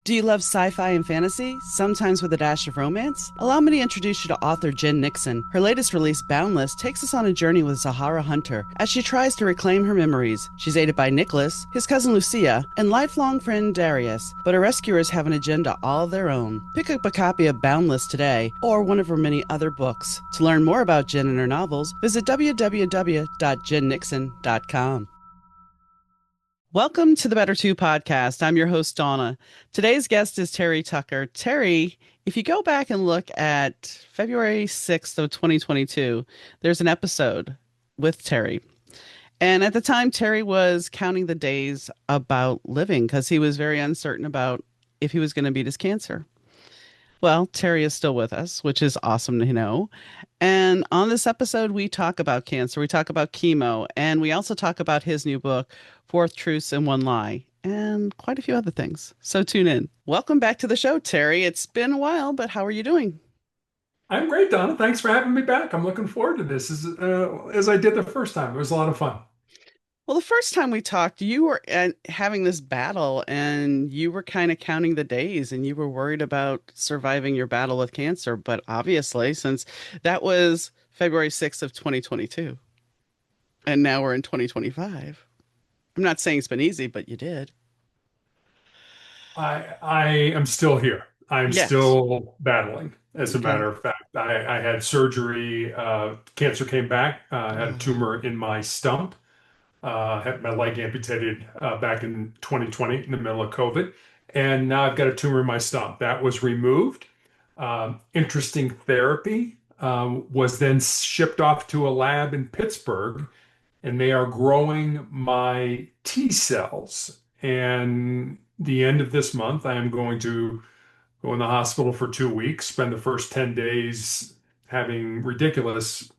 Do you love sci fi and fantasy, sometimes with a dash of romance? Allow me to introduce you to author Jen Nixon. Her latest release, Boundless, takes us on a journey with Zahara Hunter as she tries to reclaim her memories. She's aided by Nicholas, his cousin Lucia, and lifelong friend Darius, but her rescuers have an agenda all of their own. Pick up a copy of Boundless today or one of her many other books. To learn more about Jen and her novels, visit www.jennixon.com. Welcome to the Better Two podcast. I'm your host, Donna. Today's guest is Terry Tucker. Terry, if you go back and look at February 6th of 2022, there's an episode with Terry. And at the time, Terry was counting the days about living because he was very uncertain about if he was going to beat his cancer. Well, Terry is still with us, which is awesome to know. And on this episode, we talk about cancer, we talk about chemo, and we also talk about his new book, Four Truths and One Lie, and quite a few other things. So tune in. Welcome back to the show, Terry. It's been a while, but how are you doing? I'm great, Donna. Thanks for having me back. I'm looking forward to this as I did the first time. It was a lot of fun. Well, the first time we talked, you were having this battle and you were kind of counting the days and you were worried about surviving your battle with cancer. But obviously, since that was February 6th of 2022, and now we're in 2025. I'm not saying it's been easy, but you did. I am still here. I'm Yes. still battling. As a Okay. matter of fact, I had surgery. Cancer came back. I had a Oh, tumor in my stump. Had my leg amputated back in 2020 in the middle of COVID, and now I've got a tumor in my stump that was removed. Interesting therapy was then shipped off to a lab in Pittsburgh, and they are growing my T cells. And the end of this month, I am going to go in the hospital for 2 weeks, spend the first 10 days having ridiculous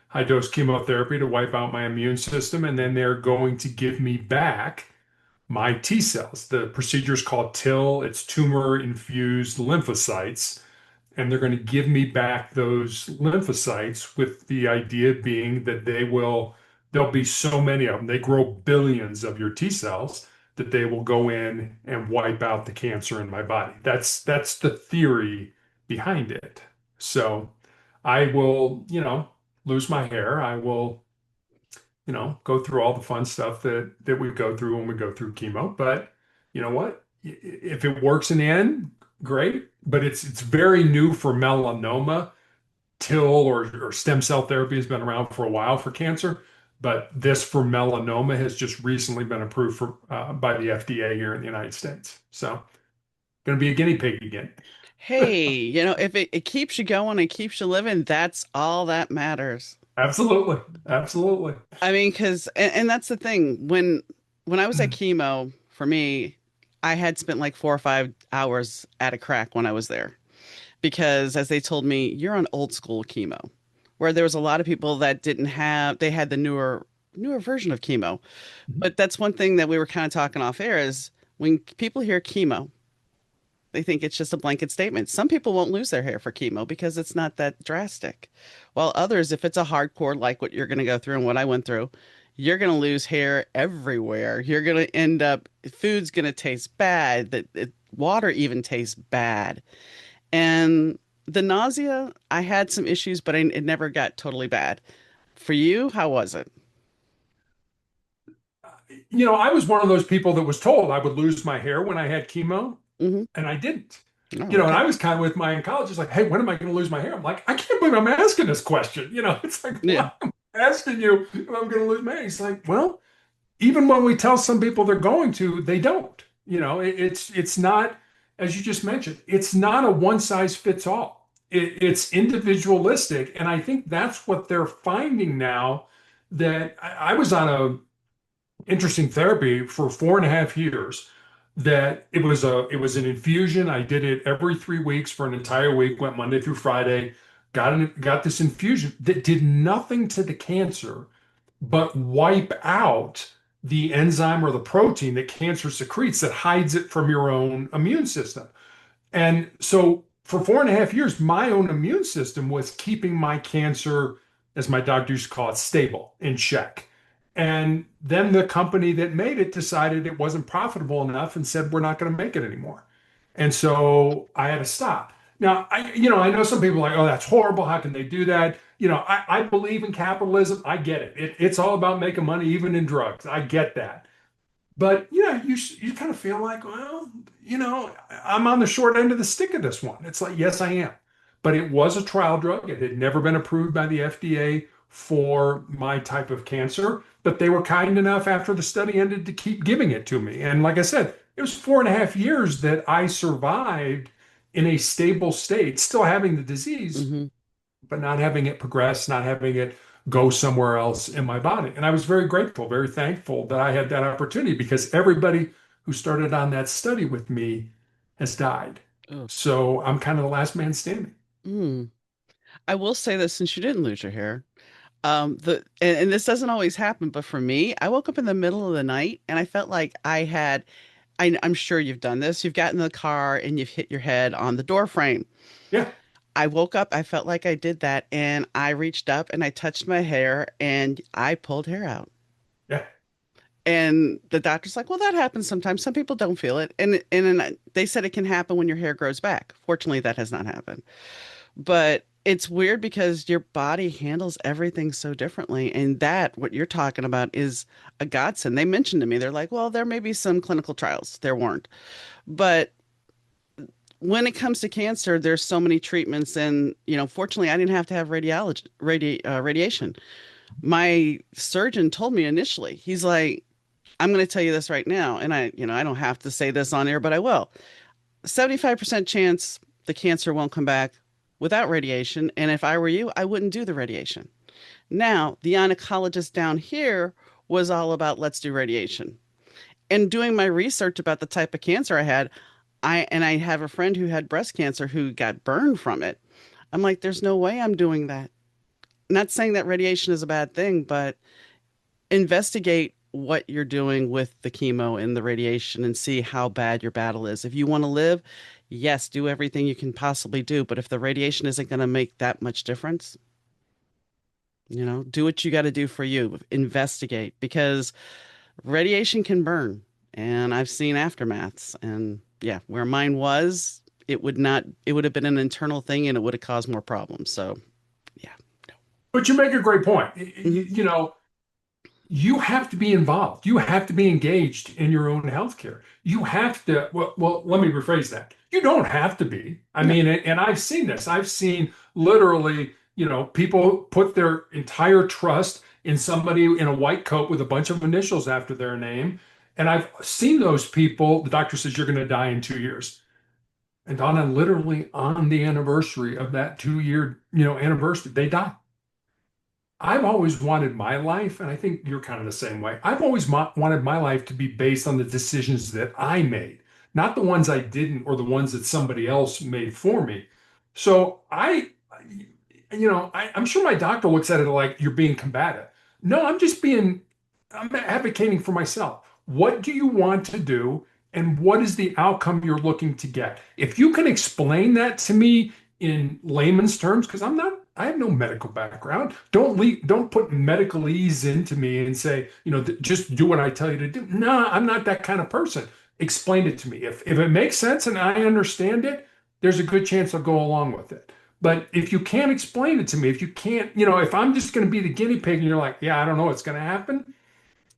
high dose chemotherapy to wipe out my immune system. And then they're going to give me back my T cells. The procedure is called TIL, it's tumor infused lymphocytes, and they're going to give me back those lymphocytes with the idea being that there'll be so many of them. They grow billions of your T cells that they will go in and wipe out the cancer in my body. That's the theory behind it. So I will, lose my hair. I will, go through all the fun stuff that we go through when we go through chemo. But you know what? If it works in the end, great. But it's very new for melanoma. TIL or stem cell therapy has been around for a while for cancer, but this for melanoma has just recently been approved by the FDA here in the United States. So, going to be a guinea pig again. hey, if it keeps you going and keeps you living, that's all that matters. Absolutely, absolutely. I mean, and that's the thing. When I was at chemo, for me, I had spent like 4 or 5 hours at a crack when I was there. Because as they told me, you're on old school chemo, where there was a lot of people that didn't have, they had the newer version of chemo. But that's one thing that we were kind of talking off air is when people hear chemo, they think it's just a blanket statement. Some people won't lose their hair for chemo because it's not that drastic. While others, if it's a hardcore like what you're going to go through and what I went through, you're going to lose hair everywhere. You're going to end up, food's going to taste bad, water even tastes bad. And the nausea, I had some issues, but it never got totally bad. For you, how was it? I was one of those people that was told I would lose my hair when I had chemo, Hmm. and I didn't. Oh, And okay. I was kind of with my oncologist, like, hey, when am I going to lose my hair? I'm like, I can't believe I'm asking this question. It's like, Yeah. why am I asking you if I'm going to lose my hair? He's like, well, even when we tell some people they're going to, they don't. It's not, as you just mentioned, it's not a one size fits all. It's individualistic, and I think that's what they're finding now. That I was on a interesting therapy for 4.5 years. That it was an infusion. I did it every 3 weeks for an entire week, went Monday through Friday, got this infusion that did nothing to the cancer but wipe out the enzyme or the protein that cancer secretes that hides it from your own immune system. And so for 4.5 years, my own immune system was keeping my cancer, as my doctor used to call it, stable, in check. And then the company that made it decided it wasn't profitable enough and said, we're not going to make it anymore. And so I had to stop. Now, I know some people are like, oh, that's horrible. How can they do that? I believe in capitalism. I get it. It's all about making money, even in drugs. I get that. But you kind of feel like, well, I'm on the short end of the stick of this one. It's like, yes, I am. But it was a trial drug. It had never been approved by the FDA for my type of cancer. But they were kind enough after the study ended to keep giving it to me. And like I said, it was 4.5 years that I survived in a stable state, still having the disease, Hmm. but not having it progress, not having it go somewhere else in my body. And I was very grateful, very thankful that I had that opportunity because everybody who started on that study with me has died. Oh. So I'm kind of the last man standing. Mm. I will say this since you didn't lose your hair. And this doesn't always happen, but for me, I woke up in the middle of the night and I felt like I'm sure you've done this. You've gotten in the car and you've hit your head on the door frame. Yeah, I woke up, I felt like I did that, and I reached up and I touched my hair and I pulled hair out. yeah. And the doctor's like, "Well, that happens sometimes. Some people don't feel it." And then they said it can happen when your hair grows back. Fortunately, that has not happened. But it's weird because your body handles everything so differently. And that, what you're talking about, is a godsend. They mentioned to me, they're like, "Well, there may be some clinical trials." There weren't. But when it comes to cancer, there's so many treatments, and fortunately, I didn't have to have radiation. My surgeon told me initially, he's like, "I'm going to tell you this right now, and I don't have to say this on air, but I will. 75% chance the cancer won't come back without radiation, and if I were you, I wouldn't do the radiation." Now, the oncologist down here was all about let's do radiation. And doing my research about the type of cancer I had, I have a friend who had breast cancer who got burned from it. I'm like, there's no way I'm doing that. Not saying that radiation is a bad thing, but investigate what you're doing with the chemo and the radiation and see how bad your battle is. If you want to live, yes, do everything you can possibly do. But if the radiation isn't going to make that much difference, do what you got to do for you. Investigate because radiation can burn. And I've seen aftermaths. And yeah, where mine was, it would not, it would have been an internal thing and it would have caused more problems. So yeah. But you make a great point. Hmm. You have to be involved. You have to be engaged in your own healthcare. You have to, let me rephrase that. You don't have to be. I No. mean, and I've seen this. I've seen literally, people put their entire trust in somebody in a white coat with a bunch of initials after their name. And I've seen those people, the doctor says you're going to die in 2 years. And on literally on the anniversary of that 2 year, anniversary, they die. I've always wanted my life, and I think you're kind of the same way. I've always wanted my life to be based on the decisions that I made, not the ones I didn't or the ones that somebody else made for me. So I'm sure my doctor looks at it like you're being combative. No, I'm advocating for myself. What do you want to do, and what is the outcome you're looking to get? If you can explain that to me in layman's terms, because I have no medical background. Don't put medicalese into me and say, just do what I tell you to do. No, I'm not that kind of person. Explain it to me. If it makes sense and I understand it, there's a good chance I'll go along with it. But if you can't explain it to me, if you can't, if I'm just going to be the guinea pig and you're like, yeah, I don't know what's going to happen,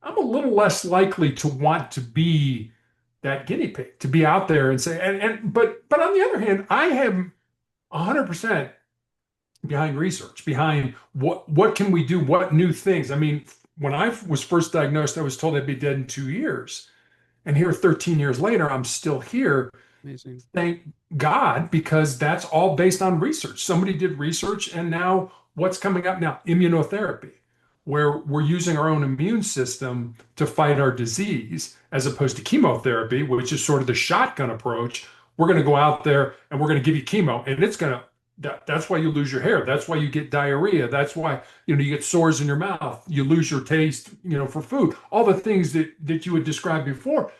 I'm a little less likely to want to be that guinea pig, to be out there and say, but on the other hand, I am 100% behind research, behind what can we do, what new things. I mean, when I was first diagnosed, I was told I'd be dead in 2 years. And here, 13 years later, I'm still here. Amazing. Thank God, because that's all based on research. Somebody did research, and now what's coming up now? Immunotherapy, where we're using our own immune system to fight our disease, as opposed to chemotherapy, which is sort of the shotgun approach. We're going to go out there and we're going to give you chemo, and that's why you lose your hair. That's why you get diarrhea. That's why, you get sores in your mouth. You lose your taste, for food. All the things that you had described before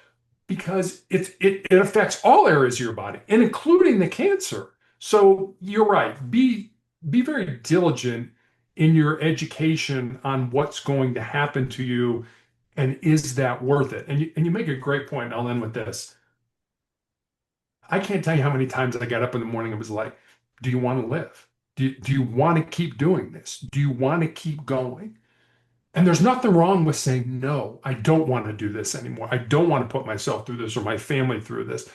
because it affects all areas of your body and including the cancer. So you're right. Be very diligent in your education on what's going to happen to you and is that worth it? And you make a great point. I'll end with this. I can't tell you how many times I got up in the morning and was like, do you want to live? Do you want to keep doing this? Do you want to keep going? And there's nothing wrong with saying, no, I don't want to do this anymore. I don't want to put myself through this or my family through this.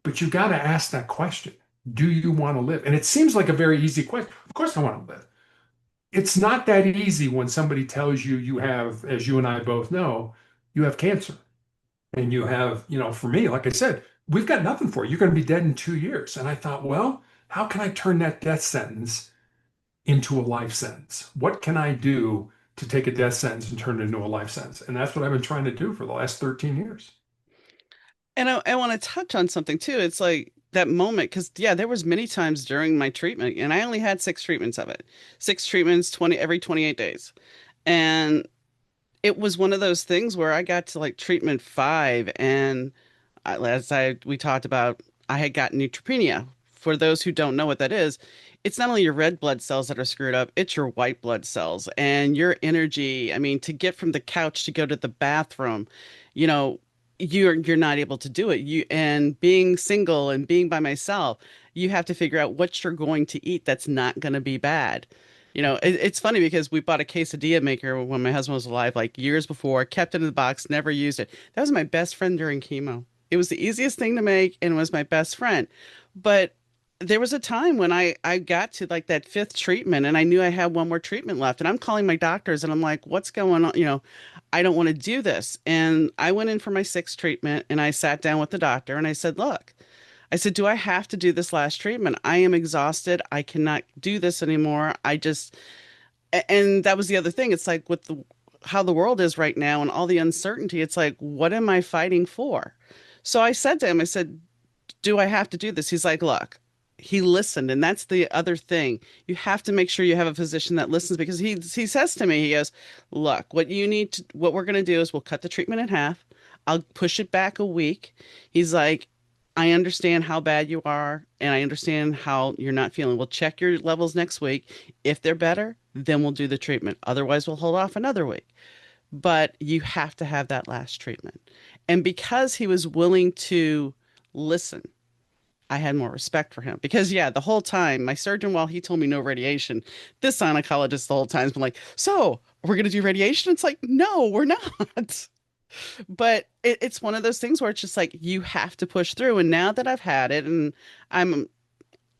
But you got to ask that question. Do you want to live? And it seems like a very easy question. Of course, I want to live. It's not that easy when somebody tells you you have, as you and I both know, you have cancer and you have, for me, like I said, we've got nothing for you. You're going to be dead in 2 years. And I thought, well, how can I turn that death sentence into a life sentence? What can I do to take a death sentence and turn it into a life sentence? And that's what I've been trying to do for the last 13 years. And I want to touch on something too. It's like that moment, because yeah, there was many times during my treatment, and I only had six treatments of it, six treatments, 20 every 28 days. And it was one of those things where I got to like treatment five, and we talked about, I had gotten neutropenia. For those who don't know what that is, it's not only your red blood cells that are screwed up, it's your white blood cells and your energy. I mean, to get from the couch to go to the bathroom, you know, you're not able to do it. You and being single and being by myself, you have to figure out what you're going to eat that's not going to be bad. It's funny because we bought a quesadilla maker when my husband was alive, like years before, kept it in the box, never used it. That was my best friend during chemo. It was the easiest thing to make and was my best friend. But there was a time when I got to like that fifth treatment and I knew I had one more treatment left. And I'm calling my doctors and I'm like, what's going on? I don't want to do this. And I went in for my sixth treatment and I sat down with the doctor and I said, look, I said, do I have to do this last treatment? I am exhausted. I cannot do this anymore. And that was the other thing. It's like with how the world is right now and all the uncertainty, it's like, what am I fighting for? So I said to him, I said, do I have to do this? He's like, look, he listened. And that's the other thing. You have to make sure you have a physician that listens because he says to me, he goes, look, what we're going to do is we'll cut the treatment in half. I'll push it back a week. He's like, I understand how bad you are and I understand how you're not feeling. We'll check your levels next week. If they're better, then we'll do the treatment. Otherwise, we'll hold off another week. But you have to have that last treatment. And because he was willing to listen, I had more respect for him because, yeah, the whole time, my surgeon, while he told me no radiation, this gynecologist the whole time has been like, so we're going to do radiation? It's like, no, we're not. But it's one of those things where it's just like you have to push through. And now that I've had it, and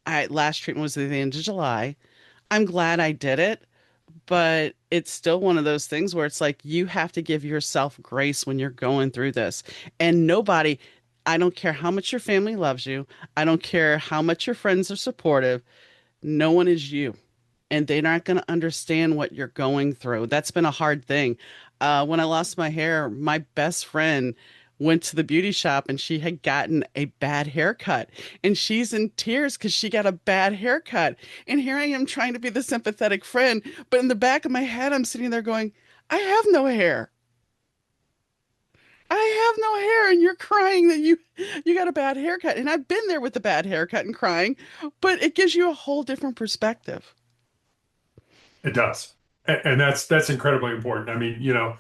last treatment was at the end of July, I'm glad I did it. But it's still one of those things where it's like you have to give yourself grace when you're going through this. And nobody, I don't care how much your family loves you, I don't care how much your friends are supportive, no one is you. And they're not going to understand what you're going through. That's been a hard thing. When I lost my hair, my best friend went to the beauty shop and she had gotten a bad haircut. And she's in tears because she got a bad haircut. And here I am trying to be the sympathetic friend. But in the back of my head, I'm sitting there going, I have no hair. I have no hair. And you're crying that you got a bad haircut. And I've been there with the bad haircut and crying, but it gives you a whole different perspective. It does. And that's incredibly important. I mean,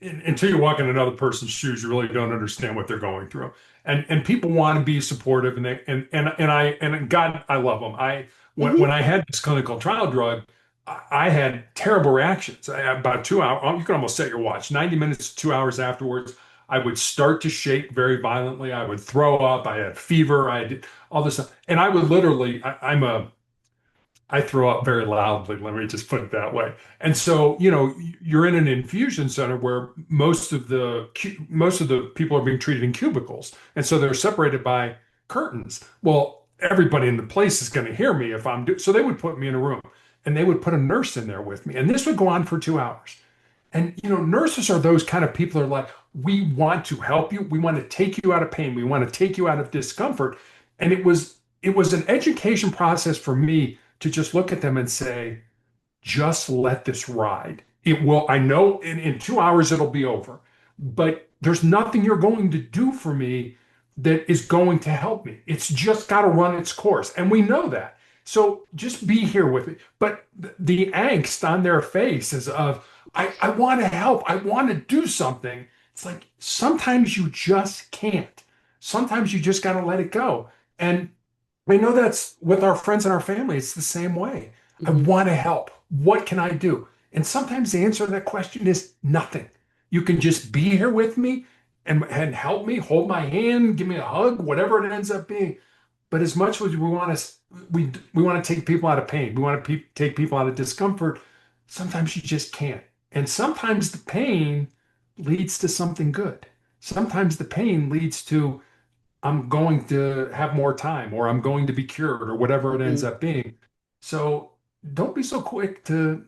until you walk in another person's shoes, you really don't understand what they're going through. And people want to be supportive and God, I love them. When Hmm. I had this clinical trial drug, I had terrible reactions. About 2 hours, you can almost set your watch, 90 minutes, 2 hours afterwards, I would start to shake very violently. I would throw up. I had fever. I did all this stuff. And I would literally, I throw up very loudly, let me just put it that way. And so, you're in an infusion center where most of the people are being treated in cubicles. And so they're separated by curtains. Well, everybody in the place is going to hear me if so they would put me in a room and they would put a nurse in there with me. And this would go on for 2 hours. And nurses are those kind of people that are like, we want to help you. We want to take you out of pain. We want to take you out of discomfort. And it was an education process for me to just look at them and say, just let this ride. I know in 2 hours it'll be over, but there's nothing you're going to do for me that is going to help me. It's just got to run its course. And we know that. So just be here with me. But the angst on their faces of, I want to help. I want to do something. It's like sometimes you just can't. Sometimes you just got to let it go. And I know that's with our friends and our family, it's the same way. I Hmm. want to help. What can I do? And sometimes the answer to that question is nothing. You can just be here with me and help me, hold my hand, give me a hug, whatever it ends up being. But as much as we want to take people out of pain, we want to take people out of discomfort, sometimes you just can't. And sometimes the pain leads to something good. Sometimes the pain leads to I'm going to have more time or I'm going to be cured or whatever it ends Hmm. up being. So don't be so quick to,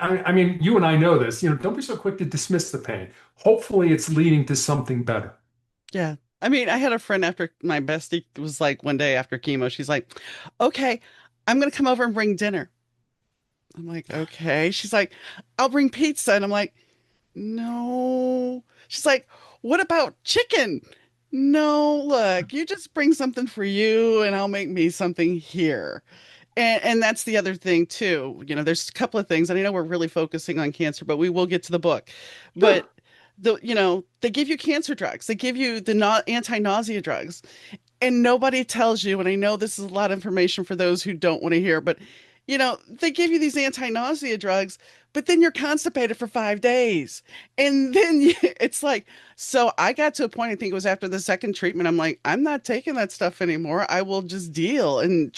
I mean, you and I know this, don't be so quick to dismiss the pain. Hopefully it's leading to something better. Yeah. I mean, I had a friend after my bestie was like one day after chemo, she's like, okay, I'm going to come over and bring dinner. I'm like, okay. She's like, I'll bring pizza. And I'm like, no. She's like, what about chicken? No, look, you just bring something for you and I'll make me something here. And that's the other thing too. There's a couple of things, and I know we're really focusing on cancer, but we will get to the book. But Sure. they give you cancer drugs. They give you the anti-nausea drugs. And nobody tells you, and I know this is a lot of information for those who don't want to hear, but they give you these anti-nausea drugs, but then you're constipated for 5 days. And then it's like, so I got to a point, I think it was after the second treatment, I'm like, I'm not taking that stuff anymore. I will just deal and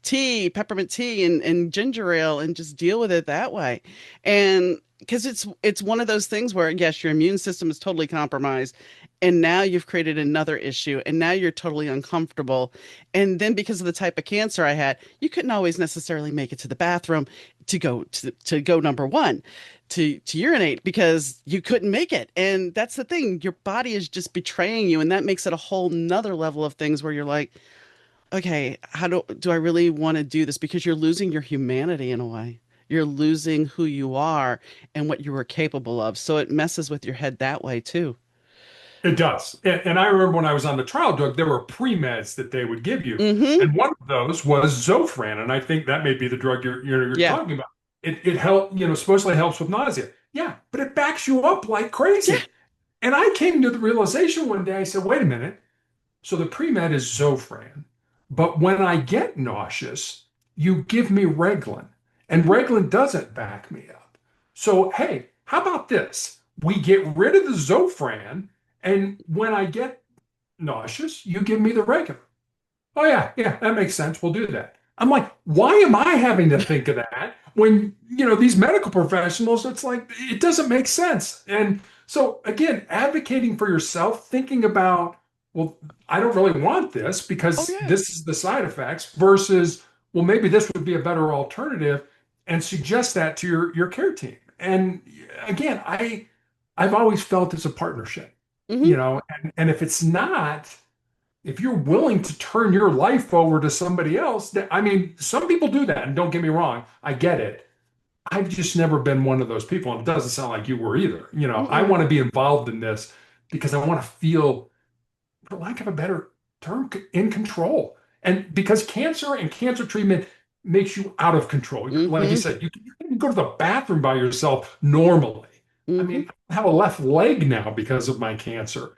tea, peppermint tea and ginger ale and just deal with it that way. And because it's one of those things where yes, your immune system is totally compromised and now you've created another issue and now you're totally uncomfortable, and then because of the type of cancer I had, you couldn't always necessarily make it to the bathroom to go number one to urinate because you couldn't make it. And that's the thing, your body is just betraying you, and that makes it a whole nother level of things where you're like, okay, how do I really want to do this? Because you're losing your humanity in a way. You're losing who you are and what you were capable of, so it messes with your head that way too. It does. And I remember when I was on the trial drug, there were pre-meds that they would give you. Mm-hmm. And one of those was Zofran. And I think that may be the drug you're Yeah. talking about. It help, supposedly helps with nausea. Yeah, but it backs you up like Yeah. crazy. And I came to the realization one day, I said, wait a minute. So the pre-med is Zofran. But when I get nauseous, you give me Reglan. And Mm-hmm. Reglan doesn't back me up. So, hey, how about this? We get rid of the Zofran, and when I get nauseous, you give me the regular. Oh, yeah, yeah, that makes sense. We'll do that. I'm like, why am I having to think of that when, these medical professionals, it's like, it doesn't make sense. And so, again, advocating for yourself, thinking about, well, I don't really want this Oh because yeah. this is the side effects versus, well, maybe this would be a better alternative and suggest that to your care team. And again, I've always felt it's a partnership, Mm-hmm. and if it's not, if you're willing to turn your life over to somebody else, I mean, some people do that, and don't get me wrong, I get it. I've just never been one of those people, and it doesn't sound like you were either. I Mm-mm. want to be involved in this because I want to feel, for lack of a better term, in control. And because cancer and cancer treatment makes you out of control. Like you Mm-hmm. said, you can go to the bathroom by yourself normally. I Mm-hmm. mean, I have a left leg now because of my cancer.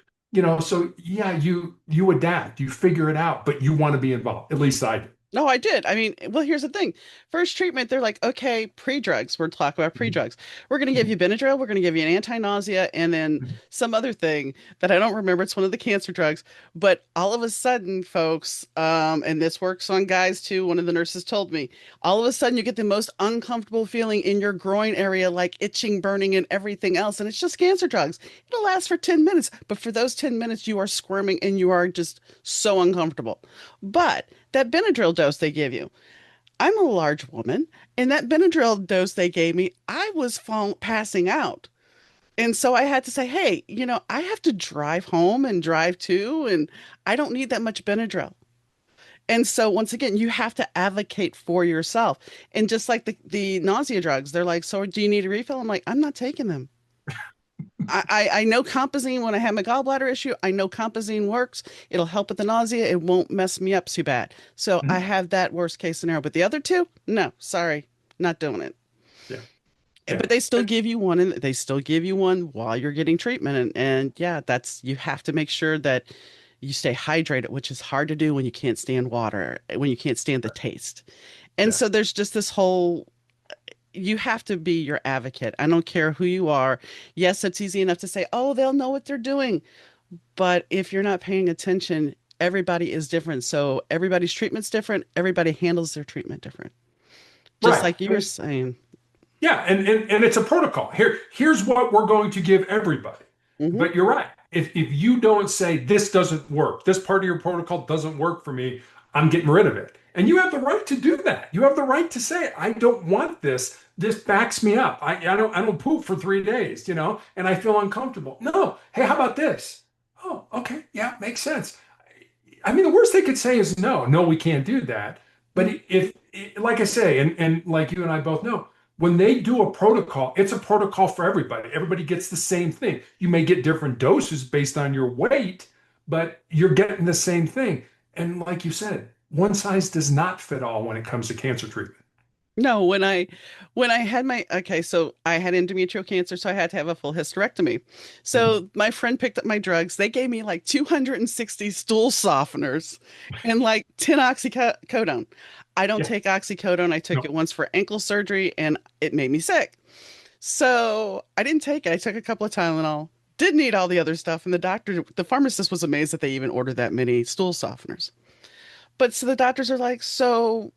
So yeah, you adapt, you figure it out, but you want to be involved. At least I do. No, I did. I mean, well, here's the thing. First treatment, they're like, okay, pre-drugs. We're talking about Mhm. pre-drugs. We're going to give you Benadryl. We're going to give you an anti-nausea and then Mhm. some other thing that I don't remember. It's one of the cancer drugs. But all of a sudden, folks, and this works on guys too. One of the nurses told me, all of a sudden you get the most uncomfortable feeling in your groin area, like itching, burning, and everything else. And it's just cancer drugs. It'll last for 10 minutes. But for those 10 minutes, you are squirming and you are just so uncomfortable. But that Benadryl dose they give you, I'm a large woman, and that Benadryl dose they gave me, I was passing out. And so I had to say, hey, I have to drive home and drive too, and I don't need that much Benadryl. And so once again, you have to advocate for yourself. And just like the nausea drugs, they're like, so do you need a refill? I'm like, I'm not taking them. I know Compazine when I have my gallbladder issue. I know Compazine works. It'll help with the nausea. It won't mess me up too bad. So I Mhm. have that worst case scenario. But the other two, no, sorry, not doing it. Yeah, But yeah. they still give you one, and they still give you one while you're getting treatment. And yeah, that's you have to make sure that You stay hydrated, which is hard to do when you can't stand water, when you can't stand the taste. And Yeah. so there's just this whole, you have to be your advocate. I don't care who you are. Yes, it's easy enough to say, oh, they'll know what they're doing. But if you're not paying attention, everybody is different. So everybody's treatment's different. Everybody handles their treatment different. Just Right. like you were saying. Yeah, and it's a protocol. Here's what we're going to give everybody. Hmm. But you're right. If you don't say this doesn't work, this part of your protocol doesn't work for me, I'm getting rid of it. And you have the right to do that. You have the right to say, I don't want this. This backs me up. I don't poop for 3 days, and I feel uncomfortable. No. Hey, how about this? Oh, okay. Yeah, makes sense. I mean, the worst they could say is no, no, we can't do that. But like I say, and like you and I both know, when they do a protocol, it's a protocol for everybody. Everybody gets the same thing. You may get different doses based on your weight, but you're getting the same thing. And like you said, one size does not fit all when it comes to cancer treatment. No, when I had my okay, so I had endometrial cancer, so I had to have a full hysterectomy. Mhm. So my friend picked up my drugs. They gave me like 260 stool softeners and like 10 oxycodone. I don't Yeah, take oxycodone. I took no. it once for ankle surgery and it made me sick. So I didn't take it. I took a couple of Tylenol. Didn't eat all the other stuff. And the pharmacist was amazed that they even ordered that many stool softeners. But so the doctors are like, so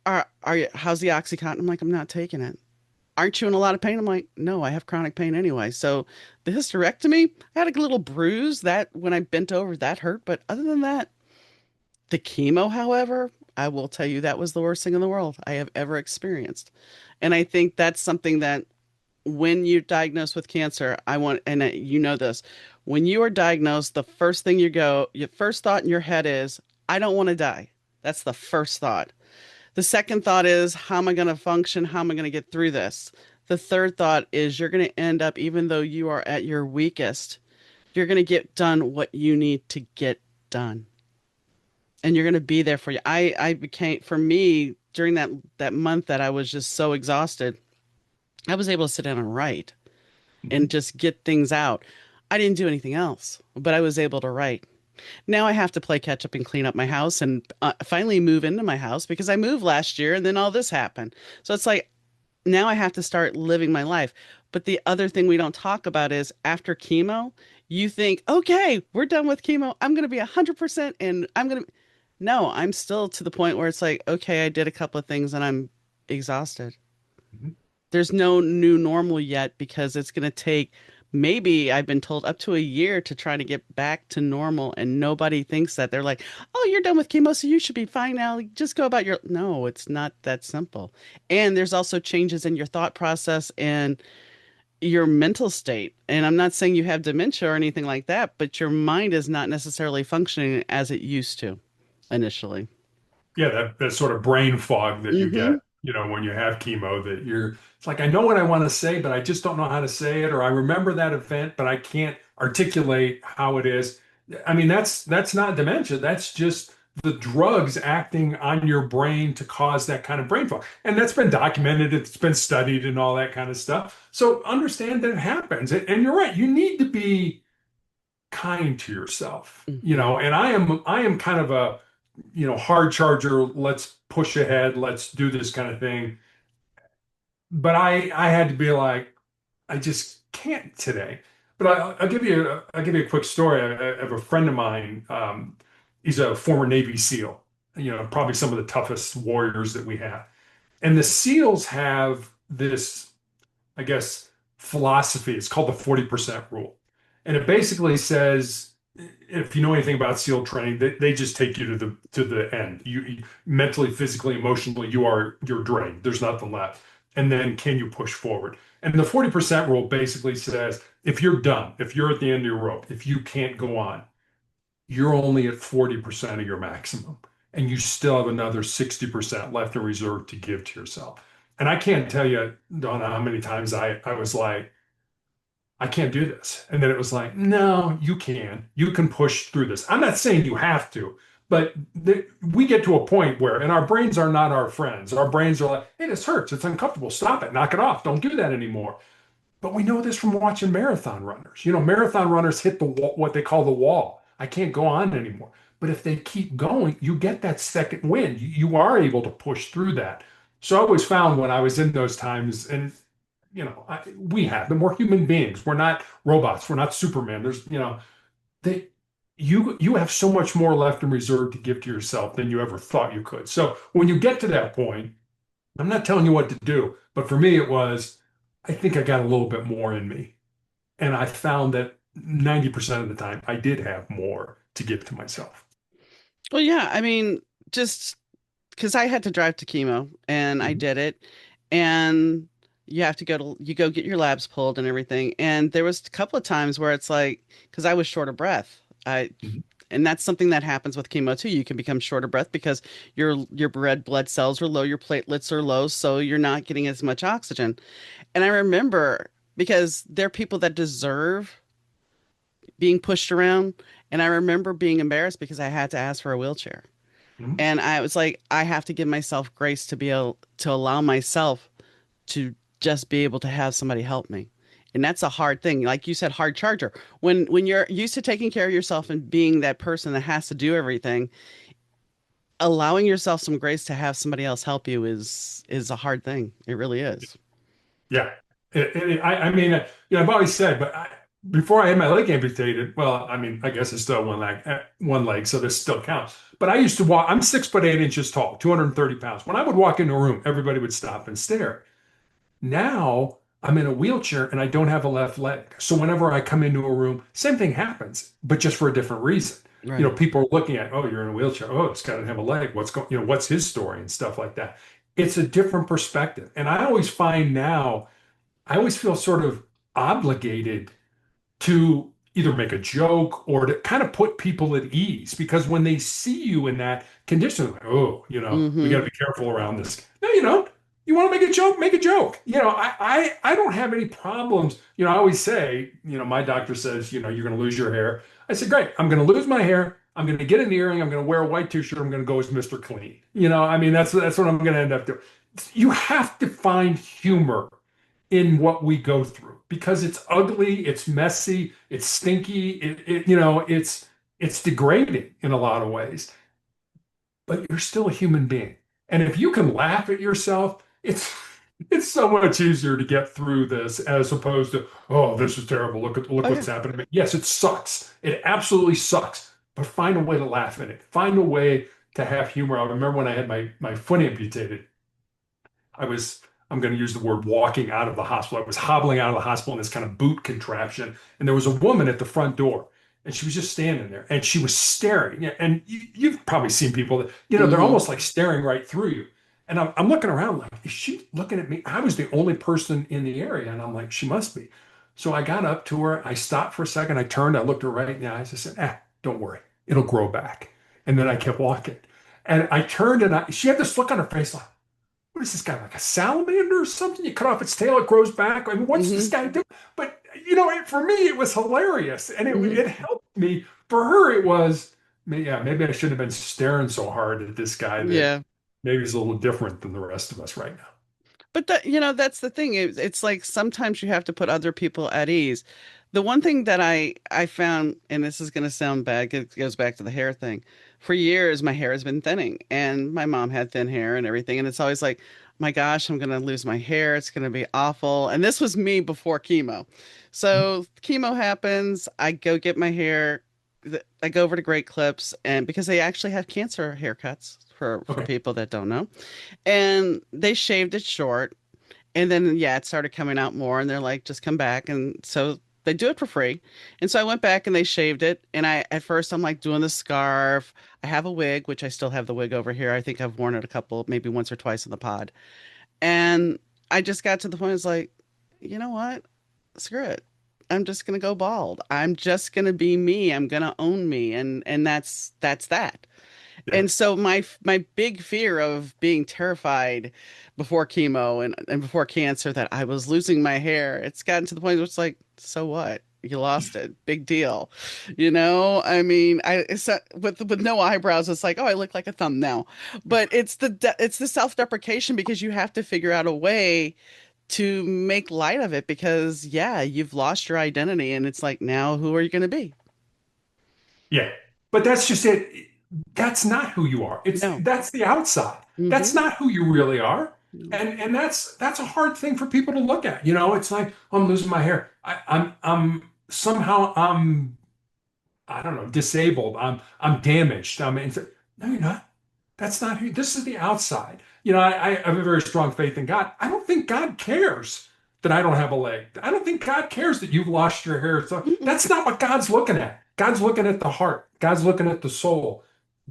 are you, how's the Oxycontin? I'm like, I'm not taking it. Aren't you in a lot of pain? I'm like, no, I have chronic pain anyway. So the hysterectomy, I had a little bruise that when I bent over, that hurt. But other than that, the chemo, however, I will tell you that was the worst thing in the world I have ever experienced. And I think that's something that when you're diagnosed with cancer, I want, and you know this, when you are diagnosed, the first thing your first thought in your head is, I don't want to die. That's the first thought. The second thought is, how am I going to function? How am I going to get through this? The third thought is, you're going to end up, even though you are at your weakest, you're going to get done what you need to get done. And you're going to be there for you. I became, for me, during that month that I was just so exhausted, I was able to sit down and write and Mhm. just get things out. I didn't do anything else, but I was able to write. Now I have to play catch up and clean up my house and finally move into my house because I moved last year and then all this happened. So it's like now I have to start living my life. But the other thing we don't talk about is after chemo, you think, okay, we're done with chemo. I'm going to be 100% and I'm going to. No, I'm still to the point where it's like, okay, I did a couple of things and I'm exhausted. Mhm. There's no new normal yet because it's going to take maybe I've been told up to a year to try to get back to normal. And nobody thinks that. They're like, oh, you're done with chemo, so you should be fine now. Just go about your. No, it's not that simple. And there's also changes in your thought process and your mental state. And I'm not saying you have dementia or anything like that, but your mind is not necessarily functioning as it used to initially. Yeah, that sort of brain fog that you Hmm. get, when you have chemo, that it's like, I know what I want to say, but I just don't know how to say it, or I remember that event, but I can't articulate how it is. I mean, that's not dementia. That's just the drugs acting on your brain to cause that kind of brain fog. And that's been documented, it's been studied and all that kind of stuff. So understand that it happens. And you're right, you need to be kind to yourself, Hmm. and I am kind of a hard charger, let's push ahead, let's do this kind of thing. But I had to be like, I just can't today. But I'll give you a quick story. I have a friend of mine. He's a former Navy SEAL. Probably some of the toughest warriors that we have. And the SEALs have this, I guess, philosophy. It's called the 40% rule. And it basically says, if you know anything about SEAL training, they just take you to the end. You mentally, physically, emotionally, you're drained. There's nothing left. And then can you push forward? And the 40% rule basically says if you're done, if you're at the end of your rope, if you can't go on, you're only at 40% of your maximum. And you still have another 60% left in reserve to give to yourself. And I can't tell you, Donna, how many times I was like, I can't do this. And then it was like, no, you can. You can push through this. I'm not saying you have to, but we get to a point where, and our brains are not our friends. Our brains are like, hey, this hurts. It's uncomfortable. Stop it. Knock it off. Don't do that anymore. But we know this from watching marathon runners. Marathon runners hit the wall, what they call the wall. I can't go on anymore. But if they keep going, you get that second wind. You are able to push through that. So I always found when I was in those times, and we have them. We're human beings. We're not robots. We're not Superman. They, you have so much more left in reserve to give to yourself than you ever thought you could. So when you get to that point, I'm not telling you what to do, but for me, it was, I think I got a little bit more in me. And I found that 90% of the time, I did have more to give to myself. Well, yeah, I mean, just because I had to drive to chemo and I Mhm, did it, and you go get your labs pulled and everything. And there was a couple of times where it's like, because I was short of breath. mhm, And that's something that happens with chemo too. You can become short of breath because your red blood cells are low, your platelets are low, so you're not getting as much oxygen. And I remember because there are people that deserve being pushed around, and I remember being embarrassed because I had to ask for a wheelchair. mhm. And I was like, I have to give myself grace to be able to allow myself to just be able to have somebody help me. And that's a hard thing. Like you said, hard charger. When you're used to taking care of yourself and being that person that has to do everything, allowing yourself some grace to have somebody else help you is a hard thing. It really is. Yeah. I mean, I've always said, but before I had my leg amputated, well, I mean, I guess it's still one leg, so this still counts. But I used to walk, I'm 6'8" tall, 230 pounds. When I would walk into a room, everybody would stop and stare. Now I'm in a wheelchair and I don't have a left leg. So whenever I come into a room, same thing happens, but just for a different reason. Right. People are looking at, oh, you're in a wheelchair. Oh, it's got to have a leg. What's his story and stuff like that. It's a different perspective. And I always find now, I always feel sort of obligated to either make a joke or to kind of put people at ease because when they see you in that condition, like, oh, we got Mm-hmm. to be careful around this. No, you don't. You want to make a joke, make a joke. I don't have any problems. I always say, my doctor says, you're going to lose your hair. I said, great. I'm going to lose my hair. I'm going to get an earring. I'm going to wear a white t-shirt. I'm going to go as Mr. Clean. I mean, that's what I'm going to end up doing. You have to find humor in what we go through because it's ugly, it's messy, it's stinky, it's degrading in a lot of ways, but you're still a human being. And if you can laugh at yourself, it's so much easier to get through this as opposed to, oh, this is terrible. Look Oh yeah. what's happened to me. Yes, it sucks. It absolutely sucks. But find a way to laugh in it. Find a way to have humor. I remember when I had my foot amputated. I was, I'm going to use the word walking out of the hospital. I was hobbling out of the hospital in this kind of boot contraption. And there was a woman at the front door and she was just standing there and she was staring. Yeah, and you've probably seen people that, they're Mm-hmm. almost like staring right through you. And I'm looking around like, is she looking at me? I was the only person in the area. And I'm like, she must be. So I got up to her. I stopped for a second. I turned, I looked her right in the eyes. I said, don't worry. It'll grow back. And then I kept walking. And I turned and she had this look on her face like, what is this guy like a salamander or something? You cut off its tail, it grows back. I mean, what's this Mm-hmm. guy do? But for me, it was hilarious, and it Mm-hmm. it helped me. For her, it was, yeah, maybe I shouldn't have been staring so hard at this guy that Yeah. maybe he's a little different than the rest of us right now. But that's the thing. It's like sometimes you have to put other people at ease. The one thing that I found, and this is going to sound bad, it goes back to the hair thing. For years, my hair has been thinning, and my mom had thin hair and everything, and it's always like, my gosh, I'm going to lose my hair. It's going to be awful. And this was me before chemo. So chemo happens. I go get my hair. I go over to Great Clips, and because they actually have cancer haircuts for Okay. people that don't know, and they shaved it short. And then, yeah, it started coming out more, and they're like, just come back. And so they do it for free. And so I went back and they shaved it. And at first, I'm like doing the scarf. I have a wig, which I still have the wig over here. I think I've worn it a couple, maybe once or twice in the pod. And I just got to the point, it's like, you know what? Screw it. I'm just gonna go bald. I'm just gonna be me. I'm gonna own me. And that's that. Yeah. And so my big fear of being terrified before chemo and before cancer that I was losing my hair, it's gotten to the point where it's like, so what? You lost it. Big deal. I mean, it's with no eyebrows, it's like, oh, I look like a thumb now. But it's the self-deprecation because you have to figure out a way to make light of it because yeah, you've lost your identity and it's like now who are you going to be? Yeah. But that's just it. That's not who you are. No. That's the outside. That's Mm-hmm. not who you really are. No. And that's a hard thing for people to look at. It's like, oh, I'm losing my hair. I'm somehow I'm I don't know, disabled. I'm damaged. No, you're not. That's not who. This is the outside. I have a very strong faith in God. I don't think God cares that I don't have a leg. I don't think God cares that you've lost your hair. So Mm-mm. that's not what God's looking at. God's looking at the heart. God's looking at the soul.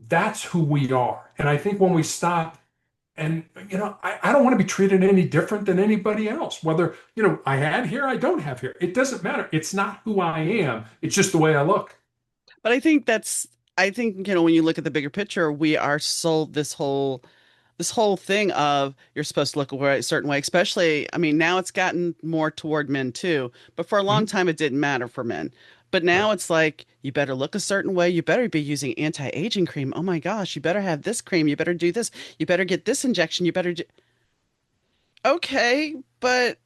That's who we are. And I think when we stop and I don't want to be treated any different than anybody else. Whether, I had hair, I don't have hair. It doesn't matter. It's not who I am. It's just the way I look. But I think, when you look at the bigger picture, we are sold this whole thing of you're supposed to look a certain way, especially, I mean, now it's gotten more toward men too, but for a long Mhm. time it didn't matter for men. But Right. now it's like you better look a certain way, you better be using anti-aging cream. Oh my gosh, you better have this cream, you better do this, you better get this injection, you better do. Okay, but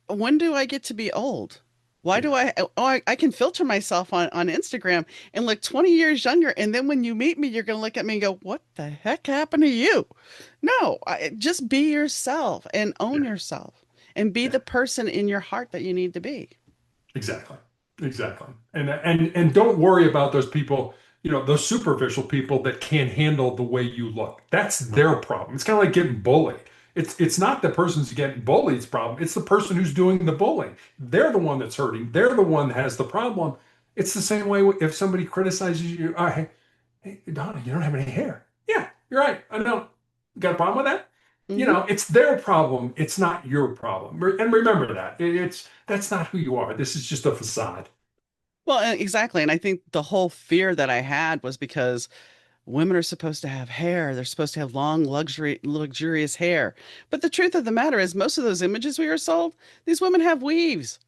when do I get to be old? Why Yeah. do I can filter myself on Instagram and look 20 years younger. And then when you meet me, you're going to look at me and go, what the heck happened to you? No, just be yourself and own Yeah. yourself and be Yeah. the person in your heart that you need to be. Exactly. Exactly. And don't worry about those people, those superficial people that can't handle the way you look. That's their problem. It's kind of like getting bullied. It's not the person who's getting bullied's problem. It's the person who's doing the bullying. They're the one that's hurting. They're the one that has the problem. It's the same way if somebody criticizes you, hey, Donna, you don't have any hair. Yeah, you're right. I don't. You got a problem with that? Hmm. It's their problem. It's not your problem. And remember that. That's not who you are. This is just a facade. Well, exactly. And I think the whole fear that I had was because women are supposed to have hair. They're supposed to have long, luxurious hair. But the truth of the matter is, most of those images we are sold, these women have weaves.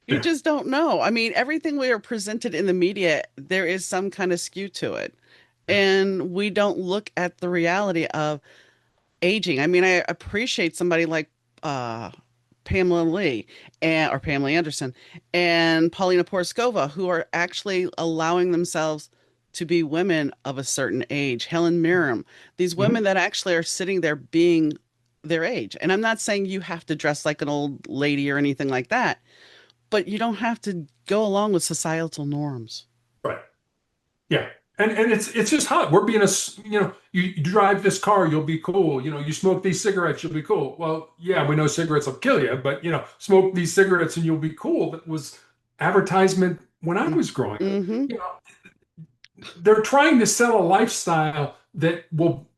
You Yeah. just don't know. I mean, everything we are presented in the media, there is some kind of skew to it. And we don't look at the reality of aging. I mean, I appreciate somebody like uh, Pamela Lee or Pamela Anderson and Paulina Porskova who are actually allowing themselves to be women of a certain age. Helen Mirren, these women Mhm. that actually are sitting there being their age. And I'm not saying you have to dress like an old lady or anything like that, but you don't have to go along with societal norms. Right. Yeah. And it's just hot. We're being you drive this car, you'll be cool. You smoke these cigarettes, you'll be cool. Well, yeah, we know cigarettes will kill you, but smoke these cigarettes and you'll be cool. That was advertisement when I was growing up. Mm-hmm. You know, they're trying to sell a lifestyle that will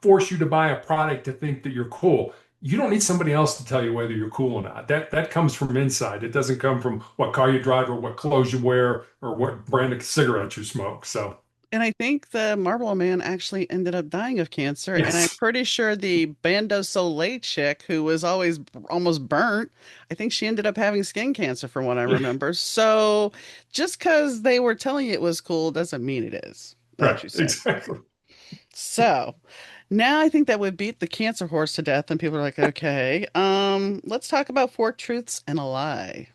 force you to buy a product to think that you're cool. You don't need somebody else to tell you whether you're cool or not. That comes from inside. It doesn't come from what car you drive or what clothes you wear or what brand of cigarettes you smoke. So, And I think the Marlboro Man actually ended up dying of cancer. And I'm yes. pretty sure the Bando Soleil chick, who was always almost burnt, I think she ended up having skin cancer from what I remember. So just because they were telling you it was cool doesn't mean it is, Right, as you said. exactly. So now I think that would beat the cancer horse to death. And people are like, okay, let's talk about four truths and a lie.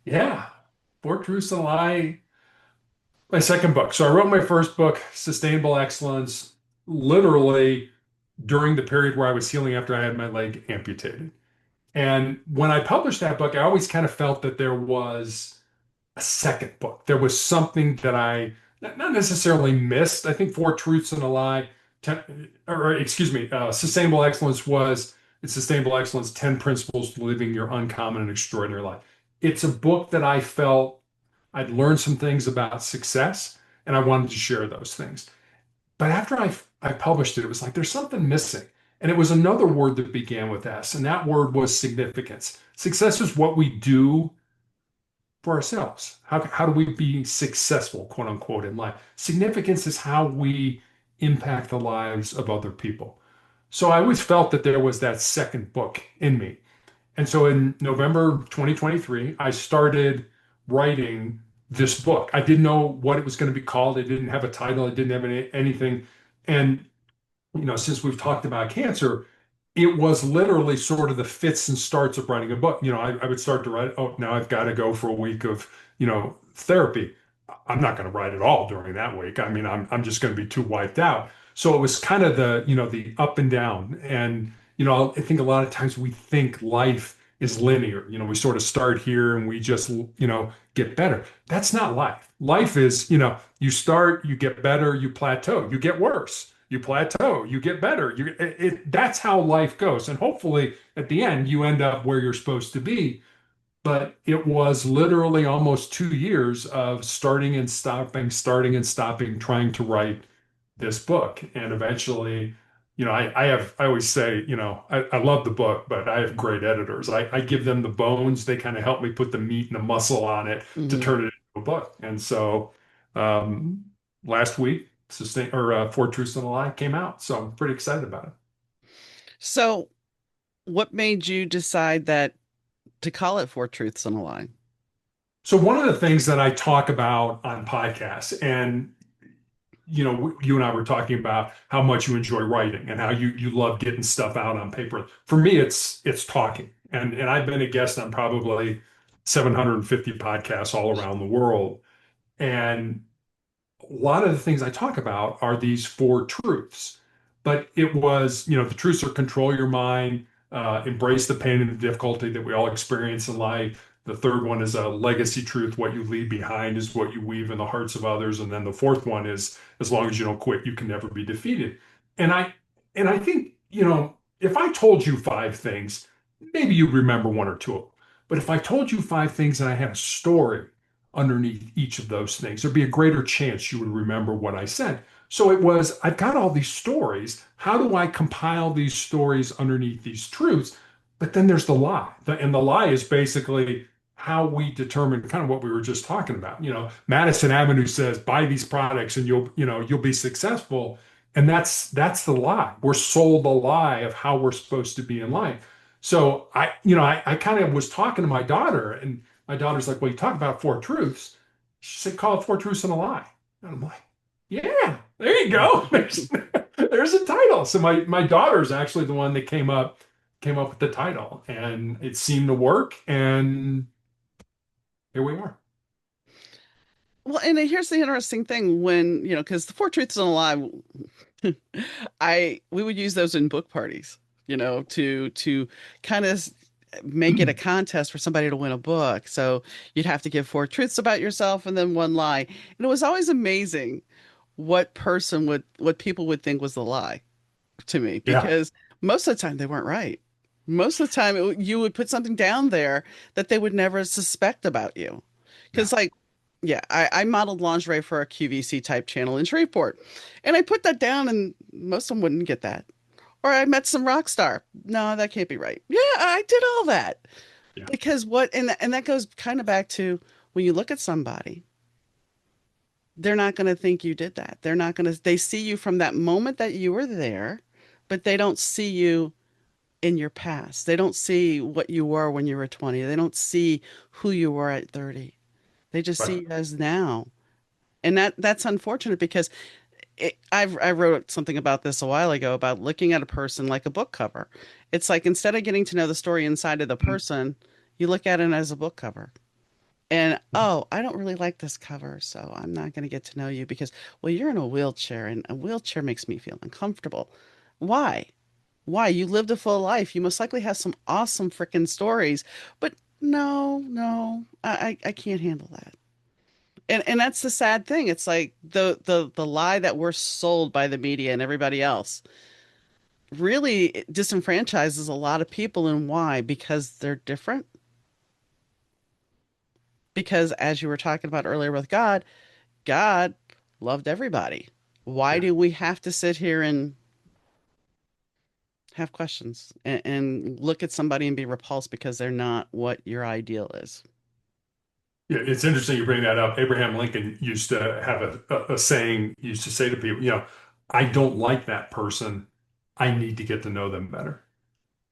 Yeah. Four Truths and a Lie, my second book. So I wrote my first book, Sustainable Excellence, literally during the period where I was healing after I had my leg amputated. And when I published that book, I always kind of felt that there was a second book. There was something that I not necessarily missed. I think Four Truths and a Lie, or excuse me, Sustainable Excellence was it's Sustainable Excellence 10 Principles to Living Your Uncommon and Extraordinary Life. It's a book that I felt I'd learned some things about success and I wanted to share those things. But after I published it, it was like there's something missing. And it was another word that began with S, and that word was significance. Success is what we do for ourselves. How do we be successful, quote unquote, in life? Significance is how we impact the lives of other people. So I always felt that there was that second book in me. And so in November 2023, I started writing this book. I didn't know what it was going to be called. It didn't have a title. It didn't have anything. And since we've talked about cancer, it was literally sort of the fits and starts of writing a book. I would start to write, oh, now I've got to go for a week of, therapy. I'm not going to write at all during that week. I mean, I'm just going to be too wiped out. So it was kind of the up and down. And, I think a lot of times we think life is linear. We sort of start here and we just, get better. That's not life. Life is, you start, you get better, you plateau, you get worse. You plateau, you get better. That's how life goes. And hopefully at the end, you end up where you're supposed to be. But it was literally almost 2 years of starting and stopping, trying to write this book. And eventually, I always say, I love the book, but I have great editors. I give them the bones. They kind of help me put the meat and the muscle on it to Hmm. turn it into a book. And so um, last week, Four Truths and a Lie came out. So I'm pretty excited about it. So, what made you decide that to call it Four Truths and a Lie? So one of the things that I talk about on podcasts, and you and I were talking about how much you enjoy writing and how you love getting stuff out on paper. For me, it's talking, and I've been a guest on probably 750 podcasts all around the world, and a lot of the things I talk about are these four truths. But it was, the truths are control your mind, embrace the pain and the difficulty that we all experience in life. The third one is a legacy truth. What you leave behind is what you weave in the hearts of others. And then the fourth one is as long as you don't quit, you can never be defeated. And I think, if I told you five things, maybe you'd remember one or two of them. But if I told you five things and I had a story underneath each of those things, there'd be a greater chance you would remember what I said. So it was, I've got all these stories. How do I compile these stories underneath these truths? But then there's the lie. And the lie is basically how we determine kind of what we were just talking about. Madison Avenue says, buy these products and you'll be successful. And that's the lie. We're sold the lie of how we're supposed to be in life. So I kind of was talking to my daughter, and my daughter's like, well, you talk about four truths. She said, call it Four Truths and a Lie. And I'm like, yeah, there you go. There's a title. So my daughter's actually the one that came up with the title, and it seemed to work, and here we are. Well, and here's the interesting thing when, because the Four Truths and a Lie, we would use those in book parties, to kind of make it a contest for somebody to win a book. So you'd have to give four truths about yourself and then one lie. And it was always amazing what people would think was the lie to me, Yeah, because most of the time they weren't right. Most of the time you would put something down there that they would never suspect about you. yeah, Because, like, yeah, I modeled lingerie for a QVC type channel in Shreveport. And I put that down, and most of them wouldn't get that. Or I met some rock star. No, that can't be right. Yeah, I did all that. yeah, Because and that goes kind of back to when you look at somebody, they're not going to think you did that. They're not going to, they see you from that moment that you were there, but they don't see you in your past. They don't see what you were when you were 20. They don't see who you were at 30. They just see right. you as now. And that's unfortunate because I wrote something about this a while ago about looking at a person like a book cover. It's like instead of getting to know the story inside of the person, you look at it as a book cover. And oh, I don't really like this cover, so I'm not going to get to know you because, well, you're in a wheelchair and a wheelchair makes me feel uncomfortable. Why? Why? You lived a full life. You most likely have some awesome freaking stories, but no, I can't handle that. And that's the sad thing. It's like the lie that we're sold by the media and everybody else really disenfranchises a lot of people. And why? Because they're different. Because as you were talking about earlier with God, God loved everybody. Why Yeah. do we have to sit here and have questions and look at somebody and be repulsed because they're not what your ideal is? Yeah, it's interesting you bring that up. Abraham Lincoln used to have a saying, he used to say to people, I don't like that person. I need to get to know them better.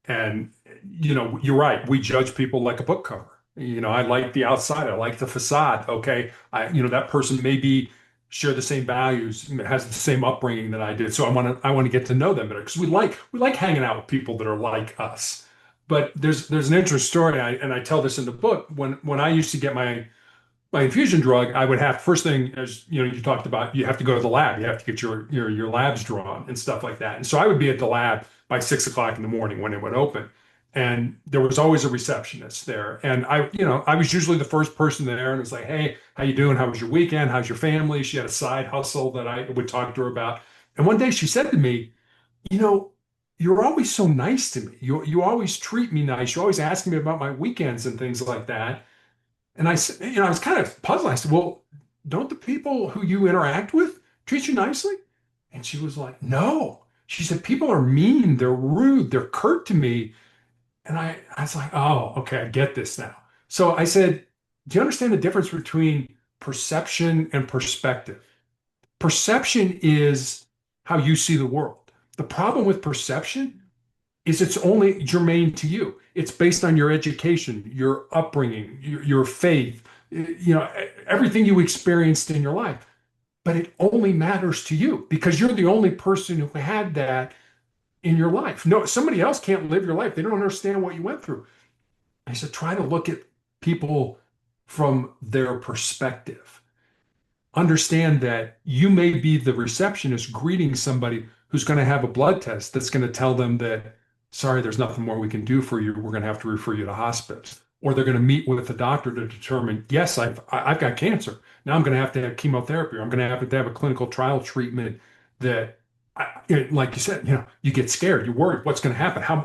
And, you're right. We judge people like a book cover. I like the outside. I like the facade. Okay. That person maybe share the same values, has the same upbringing that I did. So I want to get to know them better because we like hanging out with people that are like us. But there's an interesting story, and I tell this in the book. When I used to get my infusion drug, I would have first thing, as you know, you talked about, you have to go to the lab. You have to get your labs drawn and stuff like that. And so I would be at the lab by 6 o'clock in the morning when it would open. And there was always a receptionist there. And I was usually the first person there, and it was like, hey, how you doing? How was your weekend? How's your family? She had a side hustle that I would talk to her about. And one day she said to me, you know, you're always so nice to me. You always treat me nice. You always ask me about my weekends and things like that. And I said, I was kind of puzzled. I said, well, don't the people who you interact with treat you nicely? And she was like, no. She said, people are mean, they're rude, they're curt to me. And I was like, oh, okay, I get this now. So I said, do you understand the difference between perception and perspective? Perception is how you see the world. The problem with perception is it's only germane to you. It's based on your education, your upbringing, your faith, everything you experienced in your life. But it only matters to you because you're the only person who had that in your life. No, somebody else can't live your life. They don't understand what you went through. I said, try to look at people from their perspective. Understand that you may be the receptionist greeting somebody who's going to have a blood test that's going to tell them that, sorry, there's nothing more we can do for you. We're going to have to refer you to hospice. Or they're going to meet with the doctor to determine, yes, I've got cancer. Now I'm going to have chemotherapy. Or I'm going to have a clinical trial treatment that, like you said, you get scared. You worry what's going to happen. How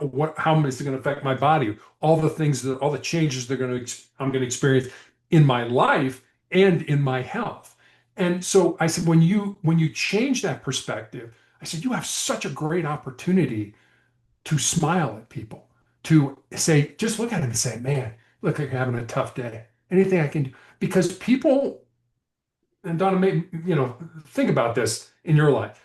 is it going to affect my body? All the things all the changes I'm going to experience in my life and in my health. And so I said, when you change that perspective, I said, you have such a great opportunity to smile at people, to say, just look at them and say, man, look like you're having a tough day. Anything I can do. Because people, and Donna, think about this in your life.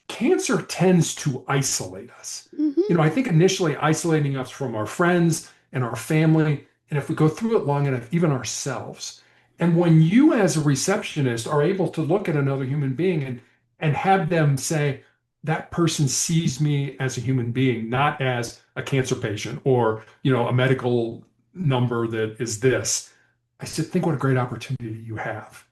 Cancer tends to isolate us. Hmm. I think initially isolating us from our friends and our family, and if we go through it long enough, even ourselves. And when you, as a receptionist, are able to look at another human being and have them say, that person sees me as a human being, not as a cancer patient or, a medical number that is this. I said, think what a great opportunity you have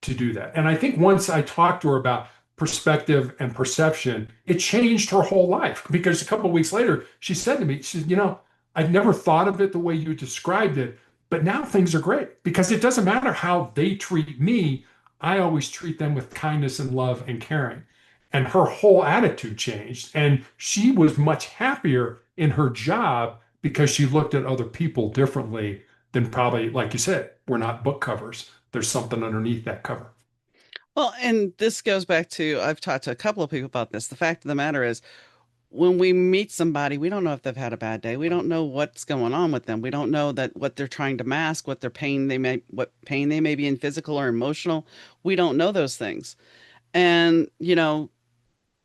to do that. And I think once I talked to her about perspective and perception, it changed her whole life because a couple of weeks later, she said to me, she said, I've never thought of it the way you described it, but now things are great because it doesn't matter how they treat me. I always treat them with kindness and love and caring. And her whole attitude changed. And she was much happier in her job because she looked at other people differently than probably, like you said, we're not book covers. There's something underneath that cover. Well, and this goes back to I've talked to a couple of people about this. The fact of the matter is, when we meet somebody, we don't know if they've had a bad day. We don't know what's going on with them. We don't know that what they're trying to mask, what pain they may be in, physical or emotional. We don't know those things. And,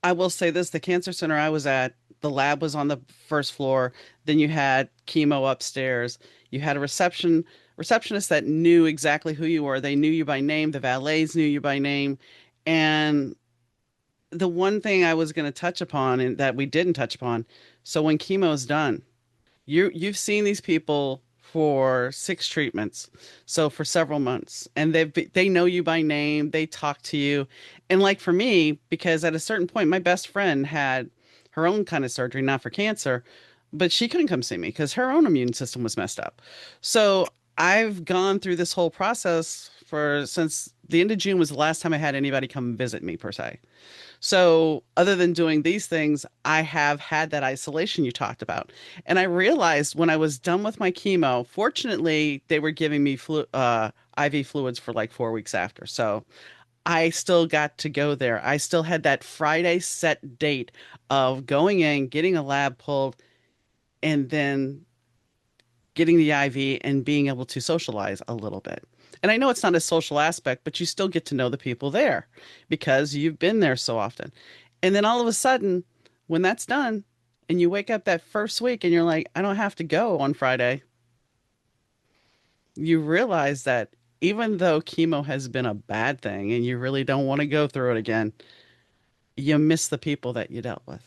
I will say this, the cancer center I was at, the lab was on the first floor. Then you had chemo upstairs. You had a receptionist that knew exactly who you were. They knew you by name. The valets knew you by name. And the one thing I was going to touch upon and that we didn't touch upon, so when chemo is done, you've seen these people for 6 treatments, so for several months, and they know you by name, they talk to you. And like for me, because at a certain point my best friend had her own kind of surgery, not for cancer, but she couldn't come see me because her own immune system was messed up. So I've gone through this whole process for since the end of June was the last time I had anybody come visit me per se. So, other than doing these things, I have had that isolation you talked about. And I realized when I was done with my chemo, fortunately, they were giving me IV fluids for like 4 weeks after. So, I still got to go there. I still had that Friday set date of going in, getting a lab pulled, and then getting the IV and being able to socialize a little bit. And I know it's not a social aspect, but you still get to know the people there because you've been there so often. And then all of a sudden, when that's done, and you wake up that first week and you're like, I don't have to go on Friday, you realize that even though chemo has been a bad thing and you really don't want to go through it again, you miss the people that you dealt with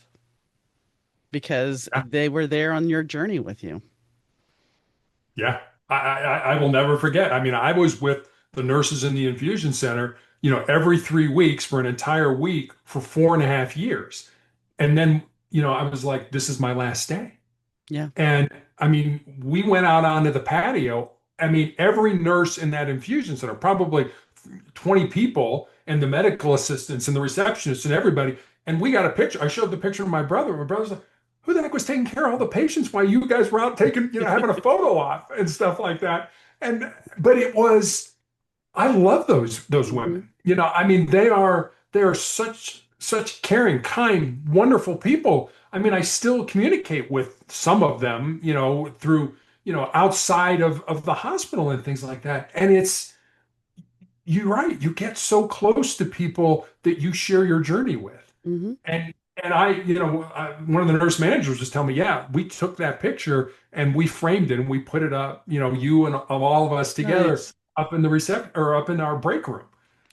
because Yeah. they were there on your journey with you. Yeah. I will never forget. I mean, I was with the nurses in the infusion center, every 3 weeks for an entire week for 4.5 years. And then, I was like, this is my last day. Yeah. And I mean, we went out onto the patio. I mean, every nurse in that infusion center, probably 20 people, and the medical assistants and the receptionists and everybody. And we got a picture. I showed the picture of my brother. My brother's like, who the heck was taking care of all the patients while you guys were out taking, having a photo op and stuff like that. And but it was, I love those Hmm. women. I mean, they are such caring, kind, wonderful people. I mean, I still communicate with some of them, through, outside of the hospital and things like that. And you're right, you get so close to people that you share your journey with. Hmm. And one of the nurse managers was telling me, yeah, we took that picture and we framed it and we put it up, you and of all of us together Nice. up in the reception or up in our break room,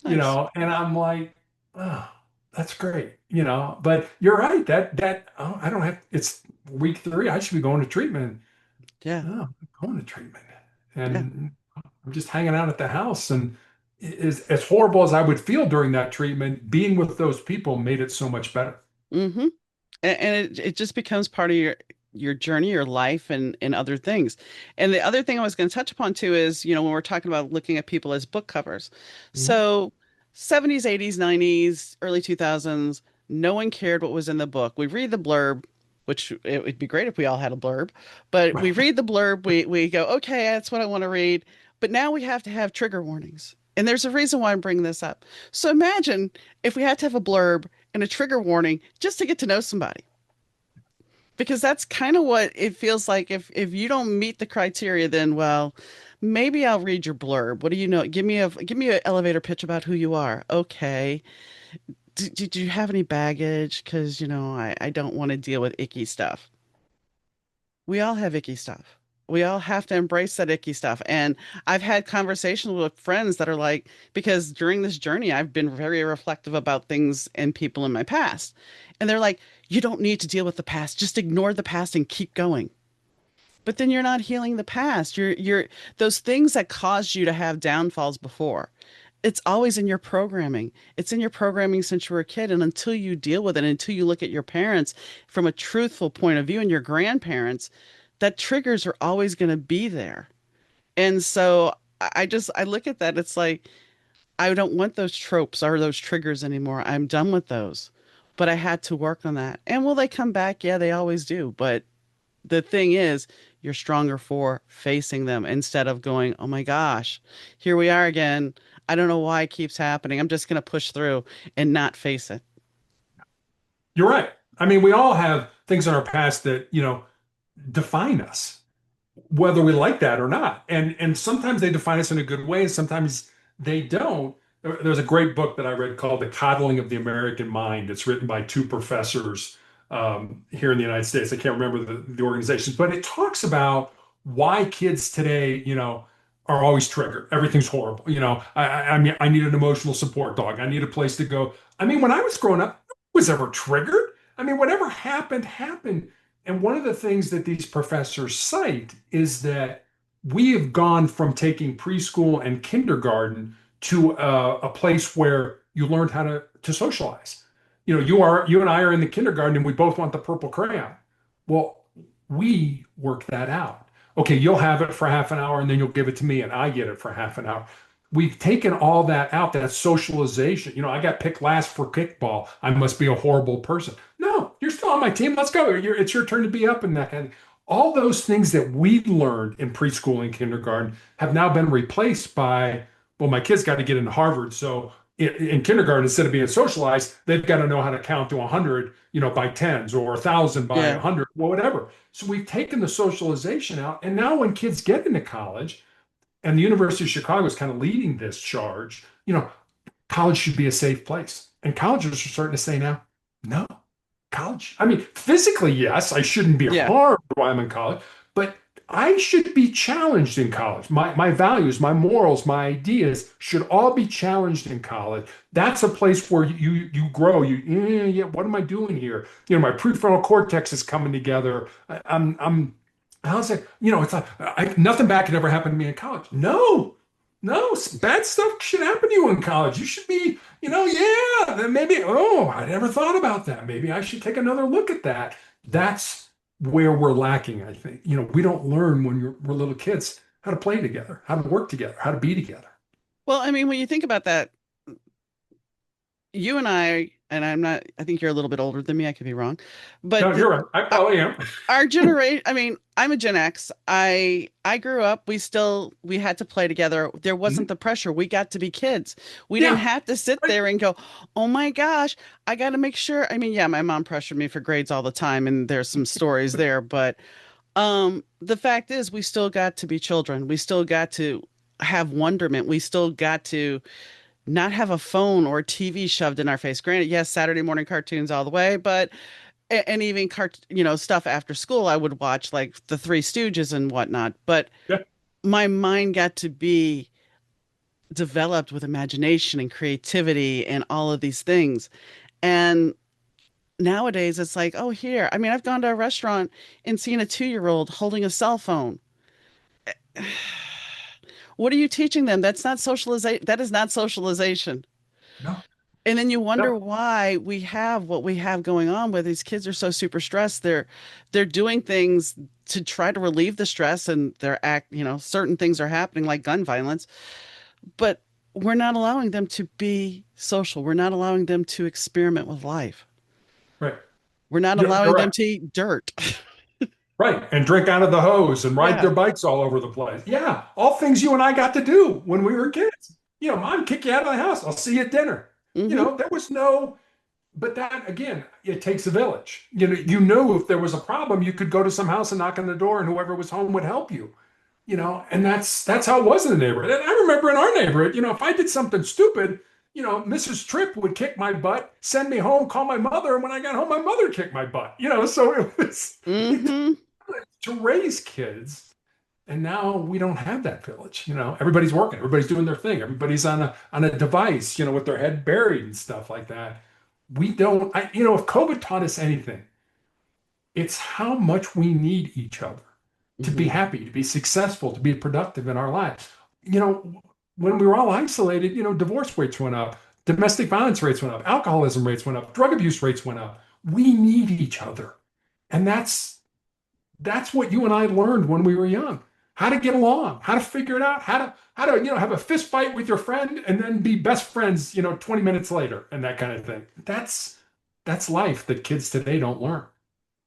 Nice. and I'm like, oh, that's great, but you're right, that oh, I don't have, it's week 3, I should be going to treatment. Yeah. Oh, I'm going to treatment. Yeah. And I'm just hanging out at the house. And as horrible as I would feel during that treatment, being with those people made it so much better. Hmm. And it just becomes part of your journey, your life, and other things. And the other thing I was going to touch upon too is, when we're talking about looking at people as book covers. Mhm. So 70s, 80s, 90s, early 2000s, no one cared what was in the book. We read the blurb, which it would be great if we all had a blurb, but we read the blurb, we go, okay, that's what I want to read. But now we have to have trigger warnings. And there's a reason why I'm bringing this up. So imagine if we had to have a blurb and a trigger warning just to get to know somebody, because that's kind of what it feels like. If you don't meet the criteria, then, well, maybe I'll read your blurb. What do you know? Give me an elevator pitch about who you are. Okay. Did you have any baggage? Because I don't want to deal with icky stuff. We all have icky stuff. We all have to embrace that icky stuff. And I've had conversations with friends that are like, because during this journey, I've been very reflective about things and people in my past. And they're like, you don't need to deal with the past. Just ignore the past and keep going. But then you're not healing the past. You're those things that caused you to have downfalls before. It's always in your programming. It's in your programming since you were a kid. And until you deal with it, until you look at your parents from a truthful point of view and your grandparents, that triggers are always going to be there. And so I look at that. It's like, I don't want those tropes or those triggers anymore. I'm done with those. But I had to work on that. And will they come back? Yeah, they always do. But the thing is, you're stronger for facing them instead of going, oh my gosh, here we are again. I don't know why it keeps happening. I'm just going to push through and not face it. You're right. I mean, we all have things in our past that, define us, whether we like that or not. And sometimes they define us in a good way, and sometimes they don't. There's a great book that I read called The Coddling of the American Mind. It's written by two professors here in the United States. I can't remember the organizations, but it talks about why kids today, are always triggered. Everything's horrible. I mean, I need an emotional support dog. I need a place to go. I mean, when I was growing up, I was ever triggered. I mean, whatever happened, happened. And one of the things that these professors cite is that we have gone from taking preschool and kindergarten to a place where you learned how to socialize. You and I are in the kindergarten and we both want the purple crayon. Well, we work that out. Okay, you'll have it for half an hour and then you'll give it to me and I get it for half an hour. We've taken all that out, that socialization. I got picked last for kickball. I must be a horrible person. No, you're still on my team. Let's go. It's your turn to be up in that. And all those things that we learned in preschool and kindergarten have now been replaced by, well, my kids got to get into Harvard. So in kindergarten, instead of being socialized, they've got to know how to count to 100, by tens or 1,000 by Yeah. 100, well, whatever. So we've taken the socialization out. And now when kids get into college, and the University of Chicago is kind of leading this charge, college should be a safe place. And colleges are starting to say now, no, college. I mean, physically, yes, I shouldn't be Yeah. harmed while I'm in college, but I should be challenged in college. My values, my morals, my ideas should all be challenged in college. That's a place where you grow. Yeah, what am I doing here? My prefrontal cortex is coming together. I'm I was like, it's like nothing bad could ever happen to me in college. No, no, bad stuff should happen to you in college. You should be, yeah, then maybe, oh, I never thought about that. Maybe I should take another look at that. That's where we're lacking, I think. We don't learn when we're little kids how to play together, how to work together, how to be together. Well, I mean, when you think about that, you and I'm not, I think you're a little bit older than me. I could be wrong, but No, you're right. I probably am. our generation, I mean, I'm a Gen X. I grew up, we had to play together. There wasn't Mhm. the pressure. We got to be kids. We didn't Yeah, have to sit right. there and go, "Oh my gosh, I got to make sure." I mean, yeah, my mom pressured me for grades all the time and there's some stories there, but the fact is we still got to be children. We still got to have wonderment. We still got to not have a phone or TV shoved in our face. Granted, yes, Saturday morning cartoons all the way, but and even stuff after school I would watch like the Three Stooges and whatnot, but Yeah, my mind got to be developed with imagination and creativity and all of these things. And nowadays it's like, oh, here, I mean, I've gone to a restaurant and seen a 2-year-old holding a cell phone. What are you teaching them? That's not socialization. That is not socialization. no, And then you wonder no, why we have what we have going on, where these kids are so super stressed. They're doing things to try to relieve the stress, and certain things are happening like gun violence, but we're not allowing them to be social. We're not allowing them to experiment with life. right. We're not You're allowing them right. to eat dirt. Right. And drink out of the hose and ride Yeah. their bikes all over the place. Yeah. All things you and I got to do when we were kids. Mom kick you out of the house. I'll see you at dinner. Hmm. There was no, but that again, it takes a village. You knew if there was a problem, you could go to some house and knock on the door and whoever was home would help you. And that's how it was in the neighborhood. And I remember in our neighborhood, if I did something stupid, Mrs. Tripp would kick my butt, send me home, call my mother, and when I got home, my mother kicked my butt. So it was Hmm. to raise kids. And now we don't have that village. Everybody's working, everybody's doing their thing, everybody's on a device, with their head buried and stuff like that. We don't, if COVID taught us anything, it's how much we need each other to be Hmm. happy, to be successful, to be productive in our lives. You know, when we were all isolated, divorce rates went up, domestic violence rates went up, alcoholism rates went up, drug abuse rates went up. We need each other. And that's what you and I learned when we were young. How to get along, how to figure it out, how to have a fist fight with your friend and then be best friends, 20 minutes later and that kind of thing. That's life that kids today don't learn.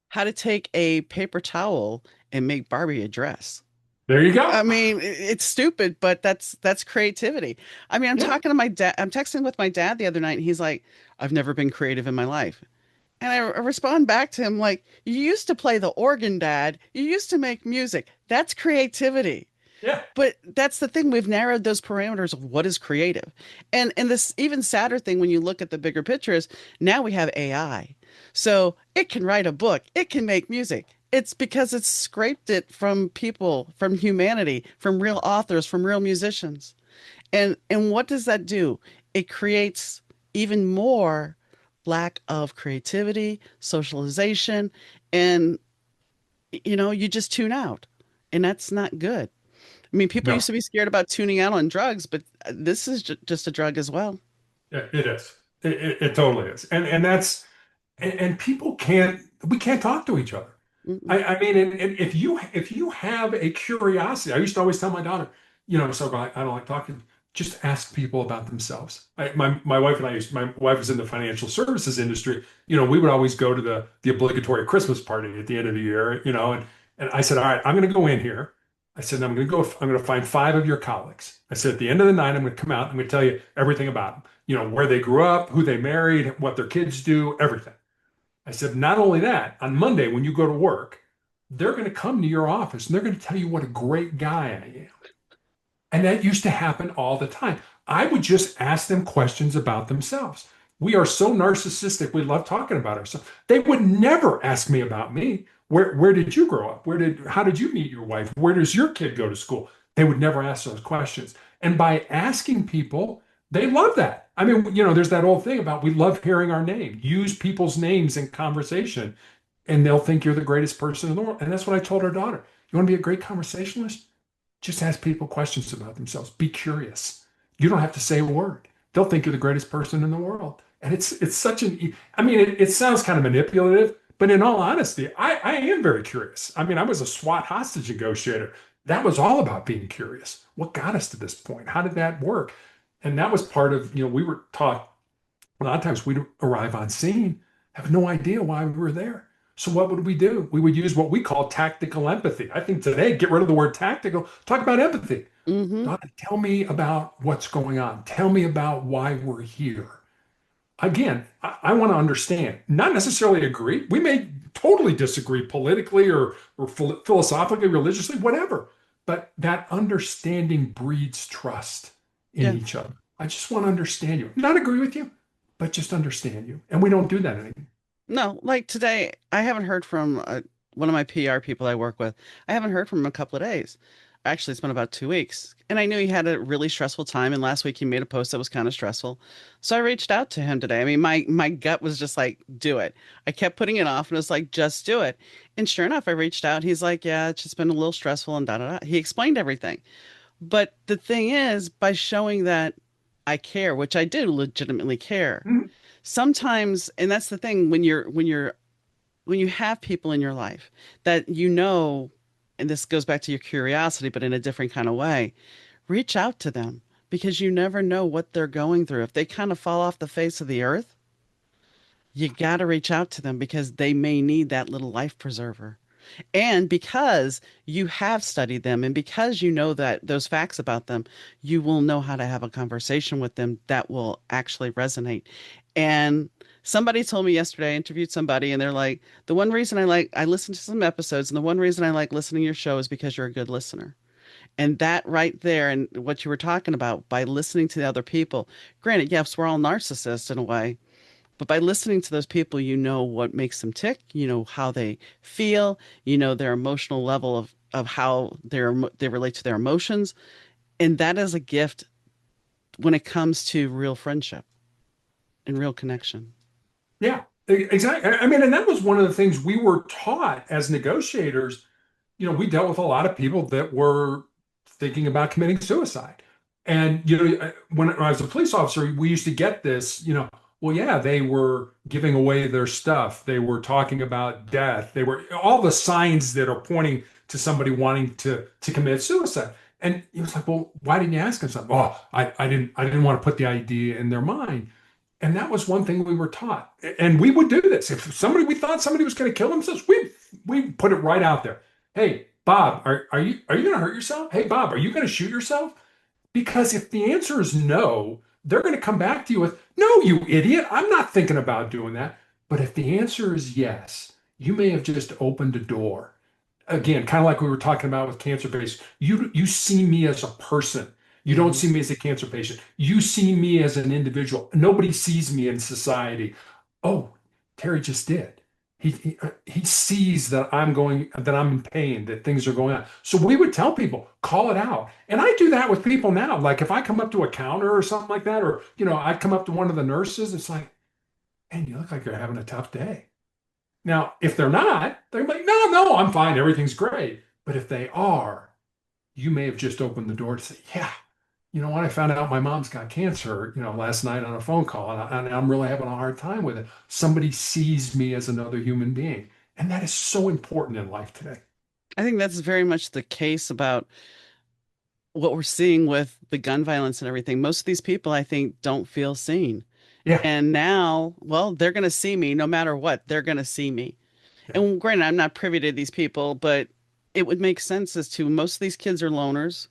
How to take a paper towel and make Barbie a dress. There you go. I mean, it's stupid, but that's creativity. I mean, I'm Yeah. talking to my dad. I'm texting with my dad the other night, and he's like, "I've never been creative in my life." And I respond back to him like, "You used to play the organ, Dad. You used to make music. That's creativity." Yeah. But that's the thing. We've narrowed those parameters of what is creative. And this even sadder thing when you look at the bigger picture is now we have AI. So it can write a book, it can make music. It's because it's scraped it from people, from humanity, from real authors, from real musicians. And what does that do? It creates even more lack of creativity, socialization, and you just tune out. And that's not good. I mean, people used No. to be scared about tuning out on drugs, but this is just a drug as well. Yeah, it is. It totally is. And that's and people can't we can't talk to each other. Mm-mm. I mean, and if you have a curiosity, I used to always tell my daughter, so I don't like talking. Just ask people about themselves. My wife and I my wife was in the financial services industry. We would always go to the obligatory Christmas party at the end of the year, and I said, all right, I'm going to go in here. I said, I'm going to find 5 of your colleagues. I said, at the end of the night, I'm going to come out. I'm going to tell you everything about them. Where they grew up, who they married, what their kids do, everything. I said, not only that, on Monday when you go to work, they're going to come to your office and they're going to tell you what a great guy I am. And that used to happen all the time. I would just ask them questions about themselves. We are so narcissistic. We love talking about ourselves. They would never ask me about me. Where did you grow up? How did you meet your wife? Where does your kid go to school? They would never ask those questions. And by asking people, they love that. I mean, there's that old thing about we love hearing our name. Use people's names in conversation, and they'll think you're the greatest person in the world. And that's what I told our daughter. You want to be a great conversationalist? Just ask people questions about themselves. Be curious. You don't have to say a word. They'll think you're the greatest person in the world. And it's such I mean, it sounds kind of manipulative, but in all honesty, I am very curious. I mean, I was a SWAT hostage negotiator. That was all about being curious. What got us to this point? How did that work? And that was part of, we were taught a lot of times we'd arrive on scene, have no idea why we were there. So what would we do? We would use what we call tactical empathy. I think today, get rid of the word tactical, talk about empathy. Hmm. Tell me about what's going on. Tell me about why we're here. Again, I want to understand, not necessarily agree. We may totally disagree politically or philosophically, religiously, whatever. But that understanding breeds trust in Yeah. each other. I just want to understand you, not agree with you, but just understand you. And we don't do that anymore. No, like today, I haven't heard from one of my PR people I work with. I haven't heard from him in a couple of days. Actually, it's been about 2 weeks. And I knew he had a really stressful time. And last week he made a post that was kind of stressful. So I reached out to him today. I mean, my gut was just like, do it. I kept putting it off and it was like, just do it. And sure enough, I reached out. He's like, yeah, it's just been a little stressful and da da da. He explained everything. But the thing is, by showing that I care, which I do legitimately care, Mhm. sometimes, and that's the thing when you have people in your life that and this goes back to your curiosity but in a different kind of way, reach out to them because you never know what they're going through. If they kind of fall off the face of the earth, you got to reach out to them because they may need that little life preserver. And because you have studied them and because you know that those facts about them, you will know how to have a conversation with them that will actually resonate. And somebody told me yesterday, I interviewed somebody and they're like, the one reason I listened to some episodes and the one reason I like listening to your show is because you're a good listener. And that right there, and what you were talking about by listening to the other people, granted, yes, we're all narcissists in a way, but by listening to those people, you know what makes them tick, you know how they feel, you know their emotional level of how they relate to their emotions, and that is a gift when it comes to real friendship and real connection. Yeah, exactly. I mean, and that was one of the things we were taught as negotiators. We dealt with a lot of people that were thinking about committing suicide. And, when I was a police officer, we used to get this, well, yeah, they were giving away their stuff. They were talking about death. They were all the signs that are pointing to somebody wanting to commit suicide. And he was like, well, why didn't you ask them something? Oh, I didn't want to put the idea in their mind. And that was one thing we were taught. And we would do this. If we thought somebody was going to kill themselves, we put it right out there. Hey, Bob, are you going to hurt yourself? Hey, Bob, are you going to shoot yourself? Because if the answer is no, they're going to come back to you with, no, you idiot, I'm not thinking about doing that. But if the answer is yes, you may have just opened a door. Again, kind of like we were talking about with cancer patients. You see me as a person. You don't Hmm. see me as a cancer patient. You see me as an individual. Nobody sees me in society. Oh, Terry just did. He sees that I'm in pain, that things are going on. So we would tell people, call it out. And I do that with people now. Like if I come up to a counter or something like that, or I come up to one of the nurses, it's like, man, you look like you're having a tough day. Now, if they're not, they're like, no, no, I'm fine. Everything's great. But if they are, you may have just opened the door to say, yeah, you know what? I found out my mom's got cancer, last night on a phone call, and I'm really having a hard time with it. Somebody sees me as another human being. And that is so important in life today. I think that's very much the case about what we're seeing with the gun violence and everything. Most of these people, I think, don't feel seen. Yeah, And now, well, they're going to see me no matter what. They're going to see me. yeah, And granted, I'm not privy to these people, but it would make sense as to most of these kids are loners.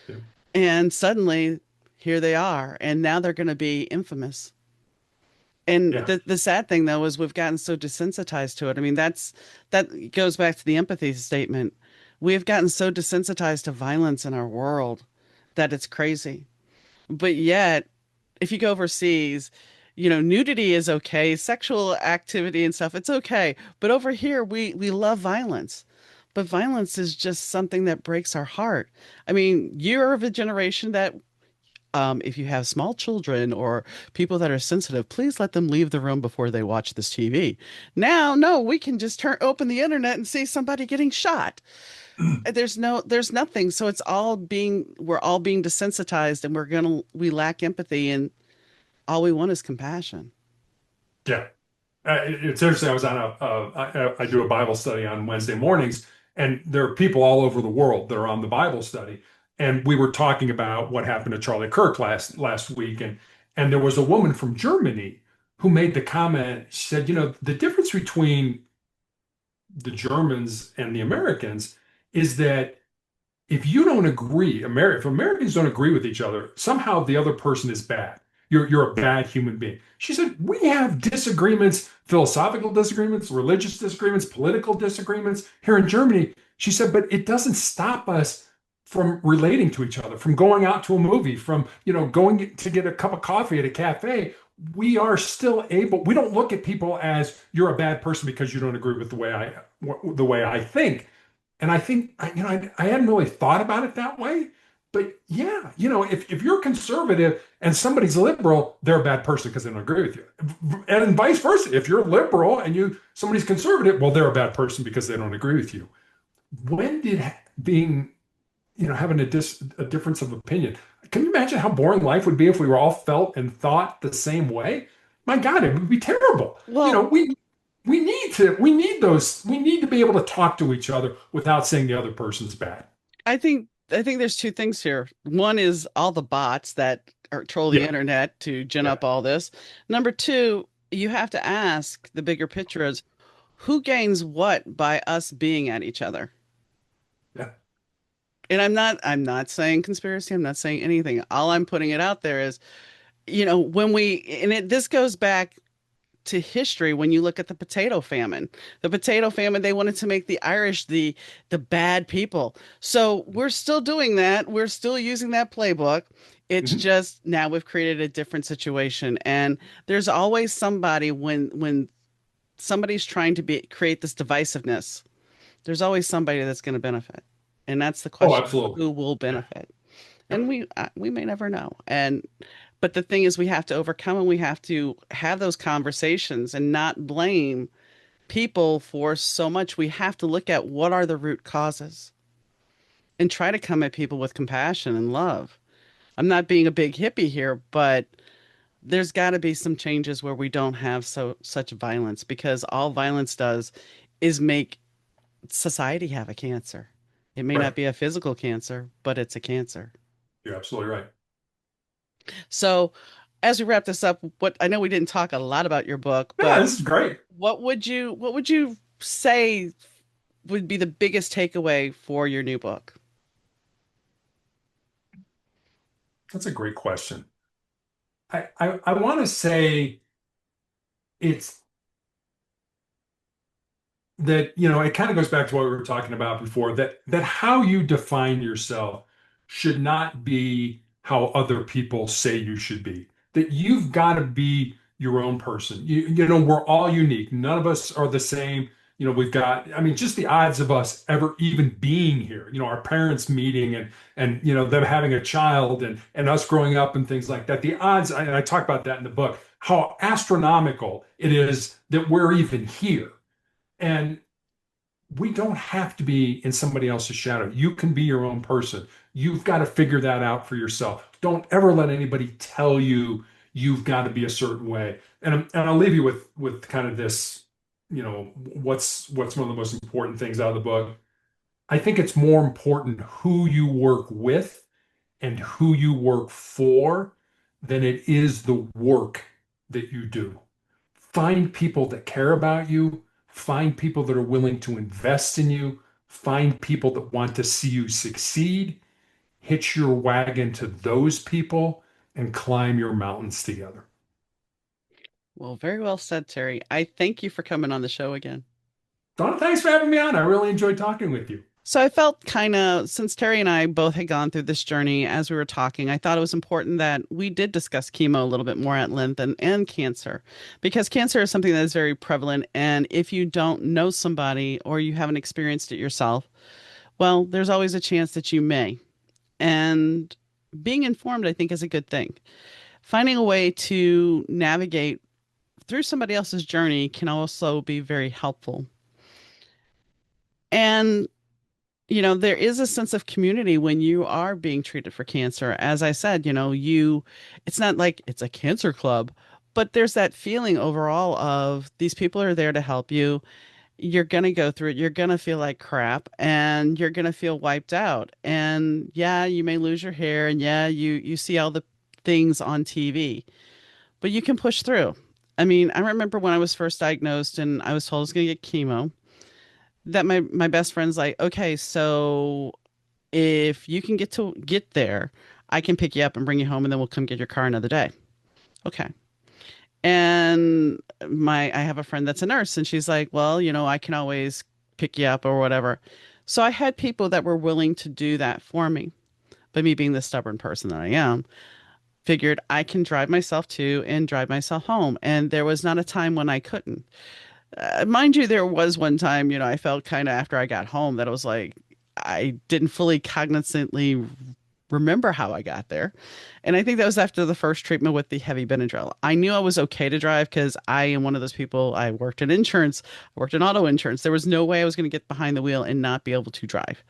yeah, And suddenly, here they are. And now they're going to be infamous. And yeah, the sad thing though is we've gotten so desensitized to it. I mean, that goes back to the empathy statement. We have gotten so desensitized to violence in our world that it's crazy. But yet, if you go overseas, nudity is okay, sexual activity and stuff, it's okay. But over here, we love violence. But violence is just something that breaks our heart. I mean, you're of a generation that if you have small children or people that are sensitive, please let them leave the room before they watch this TV. Now, no, we can just open the internet and see somebody getting shot. There's nothing. So we're all being desensitized, and we lack empathy, and all we want is compassion. Yeah. It's interesting. I was on I do a Bible study on Wednesday mornings, and there are people all over the world that are on the Bible study. And we were talking about what happened to Charlie Kirk last week, and there was a woman from Germany who made the comment. She said, the difference between the Germans and the Americans is that if you don't agree, if Americans don't agree with each other, somehow the other person is bad. You're a bad human being. She said, we have disagreements, philosophical disagreements, religious disagreements, political disagreements here in Germany. She said, but it doesn't stop us from relating to each other, from going out to a movie, from, going to get a cup of coffee at a cafe. We are still able, we don't look at people as you're a bad person because you don't agree with the way I think. And I think, I hadn't really thought about it that way. But yeah, if you're conservative and somebody's liberal, they're a bad person because they don't agree with you. And vice versa. If you're liberal and somebody's conservative, well, they're a bad person because they don't agree with you. When did being, having a difference of opinion, can you imagine how boring life would be if we were all felt and thought the same way? My God, it would be terrible. You know, Well, we we need to be able to talk to each other without saying the other person's bad. I think there's two things here. One is all the bots that troll the Yeah, internet to gin yeah, up all this. Number two, you have to ask the bigger picture is who gains what by us being at each other? yeah. And I'm not saying conspiracy, I'm not saying anything. All I'm putting it out there is, when this goes back to history. When you look at the potato famine, they wanted to make the Irish the bad people. So we're still doing that. We're still using that playbook. It's Mhm. just now we've created a different situation, and there's always somebody when somebody's trying to be create this divisiveness. There's always somebody that's going to benefit, and that's the Oh, question: absolutely. who will Yeah, benefit? yeah, And we may never know. And but the thing is, we have to overcome, and we have to have those conversations and not blame people for so much. We have to look at what are the root causes and try to come at people with compassion and love. I'm not being a big hippie here, but there's got to be some changes where we don't have such violence, because all violence does is make society have a cancer. It may right. not be a physical cancer, but it's a cancer. You're absolutely right. So, as we wrap this up, what I know we didn't talk a lot about your book, Yeah, but this is great. what would you say would be the biggest takeaway for your new book? That's a great question. I want to say it's that, it kind of goes back to what we were talking about before, that how you define yourself should not be how other people say you should be. That you've got to be your own person. We're all unique. None of us are the same. We've got, I mean, just the odds of us ever even being here, our parents meeting and them having a child and us growing up and things like that. The odds, and I talk about that in the book, how astronomical it is that we're even here. And we don't have to be in somebody else's shadow. You can be your own person. You've got to figure that out for yourself. Don't ever let anybody tell you you've got to be a certain way. And I'll leave you with kind of this, what's one of the most important things out of the book. I think it's more important who you work with and who you work for than it is the work that you do. Find people that care about you, find people that are willing to invest in you, find people that want to see you succeed, hitch your wagon to those people, and climb your mountains together. Well, very well said, Terry. I thank you for coming on the show again. Donna, thanks for having me on. I really enjoyed talking with you. So I felt kind of, since Terry and I both had gone through this journey as we were talking, I thought it was important that we did discuss chemo a little bit more at length and cancer, because cancer is something that is very prevalent. And if you don't know somebody or you haven't experienced it yourself, well, there's always a chance that you may. And being informed, I think, is a good thing. Finding a way to navigate through somebody else's journey can also be very helpful. And there is a sense of community when you are being treated for cancer. As I said, it's not like it's a cancer club, but there's that feeling overall of these people are there to help you. You're going to go through it. You're going to feel like crap and you're going to feel wiped out. And yeah, you may lose your hair and yeah, you see all the things on TV, but you can push through. I mean, I remember when I was first diagnosed and I was told I was going to get chemo, that my best friend's like, okay, so if you can get there, I can pick you up and bring you home, and then we'll come get your car another day. Okay. And I have a friend that's a nurse, and she's like, well, I can always pick you up or whatever. So I had people that were willing to do that for me. But me being the stubborn person that I am, figured I can drive myself to and drive myself home. And there was not a time when I couldn't. Mind you, there was one time, I felt kind of after I got home that I was like, I didn't fully cognizantly remember how I got there. And I think that was after the first treatment with the heavy Benadryl. I knew I was okay to drive because I am one of those people. I worked in insurance, I worked in auto insurance. There was no way I was going to get behind the wheel and not be able to drive.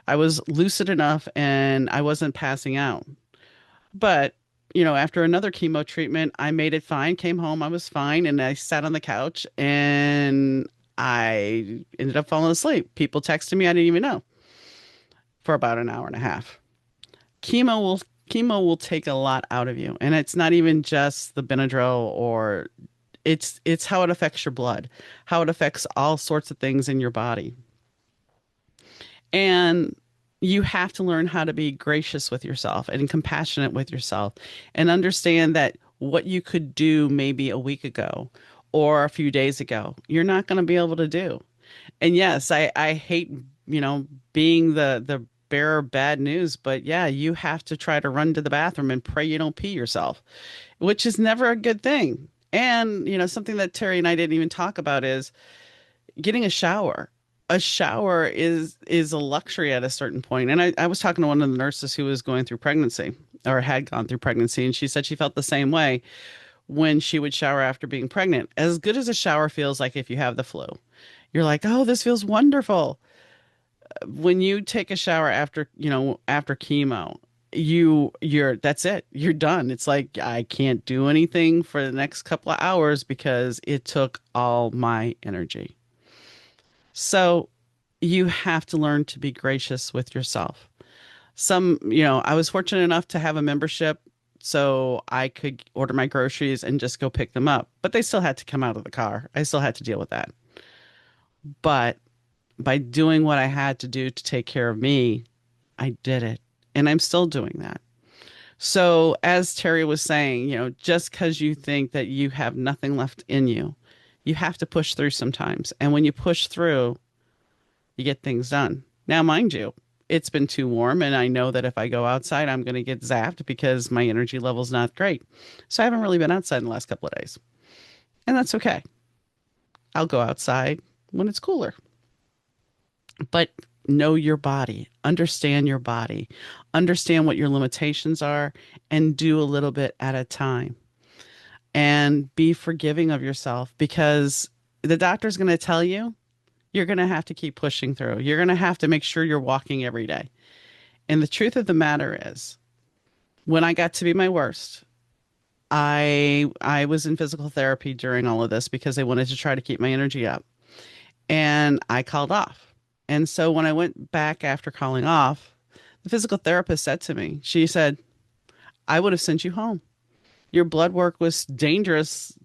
I was lucid enough and I wasn't passing out. But, after another chemo treatment, I made it fine, came home, I was fine, and I sat on the couch and I ended up falling asleep. People texted me I didn't even know for about an hour and a half. Chemo will chemo will take a lot out of you, and it's not even just the Benadryl or it's how it affects your blood, how it affects all sorts of things in your body. And you have to learn how to be gracious with yourself and compassionate with yourself and understand that what you could do maybe a week ago or a few days ago, you're not going to be able to do. And yes, I hate, being the bearer of bad news, but yeah, you have to try to run to the bathroom and pray you don't pee yourself, which is never a good thing. And, something that Terry and I didn't even talk about is getting a shower. A shower is a luxury at a certain point. And I was talking to one of the nurses who was going through pregnancy or had gone through pregnancy, and she said she felt the same way when she would shower after being pregnant. As good as a shower feels like if you have the flu, you're like, oh, this feels wonderful. When you take a shower after chemo, you're that's it. You're done. It's like I can't do anything for the next couple of hours because it took all my energy. So you have to learn to be gracious with yourself. I was fortunate enough to have a membership so I could order my groceries and just go pick them up, but they still had to come out of the car. I still had to deal with that. But by doing what I had to do to take care of me, I did it. And I'm still doing that. So, as Terry was saying, just because you think that you have nothing left in you, you have to push through sometimes. And when you push through, you get things done. Now, mind you, it's been too warm, and I know that if I go outside, I'm going to get zapped because my energy level's not great. So I haven't really been outside in the last couple of days. And that's okay. I'll go outside when it's cooler. But know your body, understand what your limitations are, and do a little bit at a time. And be forgiving of yourself because the doctor's going to tell you you're going to have to keep pushing through. You're going to have to make sure you're walking every day. And the truth of the matter is, when I got to be my worst, I was in physical therapy during all of this because I wanted to try to keep my energy up. And I called off. And so when I went back after calling off, the physical therapist said to me, she said, I would have sent you home. Your blood work was dangerous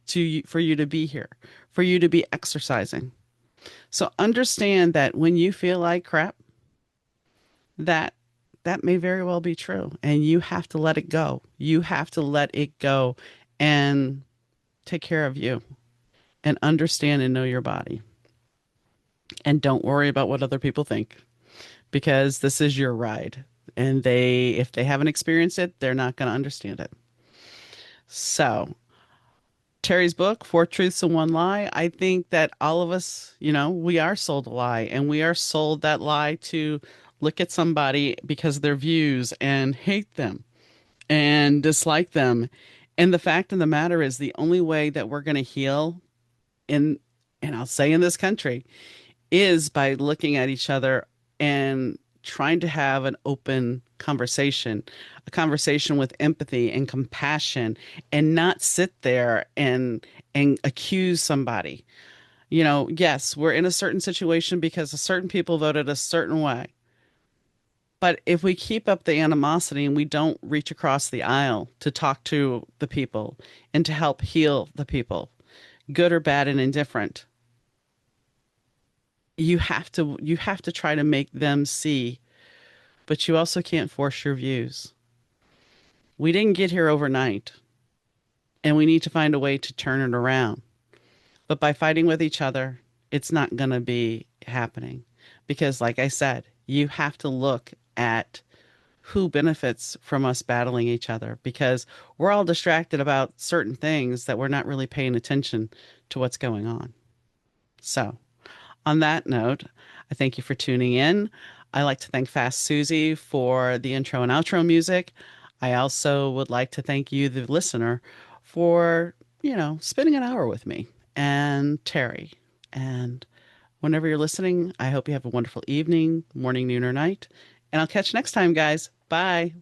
for you to be here, for you to be exercising. So understand that when you feel like crap, that that may very well be true. And you have to let it go. You have to let it go and take care of you and understand and know your body. And don't worry about what other people think because this is your ride. And if they haven't experienced it, they're not going to understand it. So, Terry's book, Four Truths and One Lie, I think that all of us, we are sold a lie and we are sold that lie to look at somebody because of their views and hate them. and dislike them. And the fact of the matter is, the only way that we're going to heal in, and I'll say in this country, is by looking at each other and trying to have an open conversation, a conversation with empathy and compassion, and not sit there and accuse somebody. You know, yes, we're in a certain situation because a certain people voted a certain way. But if we keep up the animosity and we don't reach across the aisle to talk to the people and to help heal the people, good or bad and indifferent, you have to try to make them see, but you also can't force your views. We didn't get here overnight, and we need to find a way to turn it around. But by fighting with each other, it's not going to be happening because, like I said, you have to look at who benefits from us battling each other because we're all distracted about certain things that we're not really paying attention to what's going on. So, on that note, I thank you for tuning in. I like to thank Fast Susie for the intro and outro music. I also would like to thank you, the listener, for, spending an hour with me and Terry. And whenever you're listening, I hope you have a wonderful evening, morning, noon, or night. And I'll catch you next time, guys. Bye.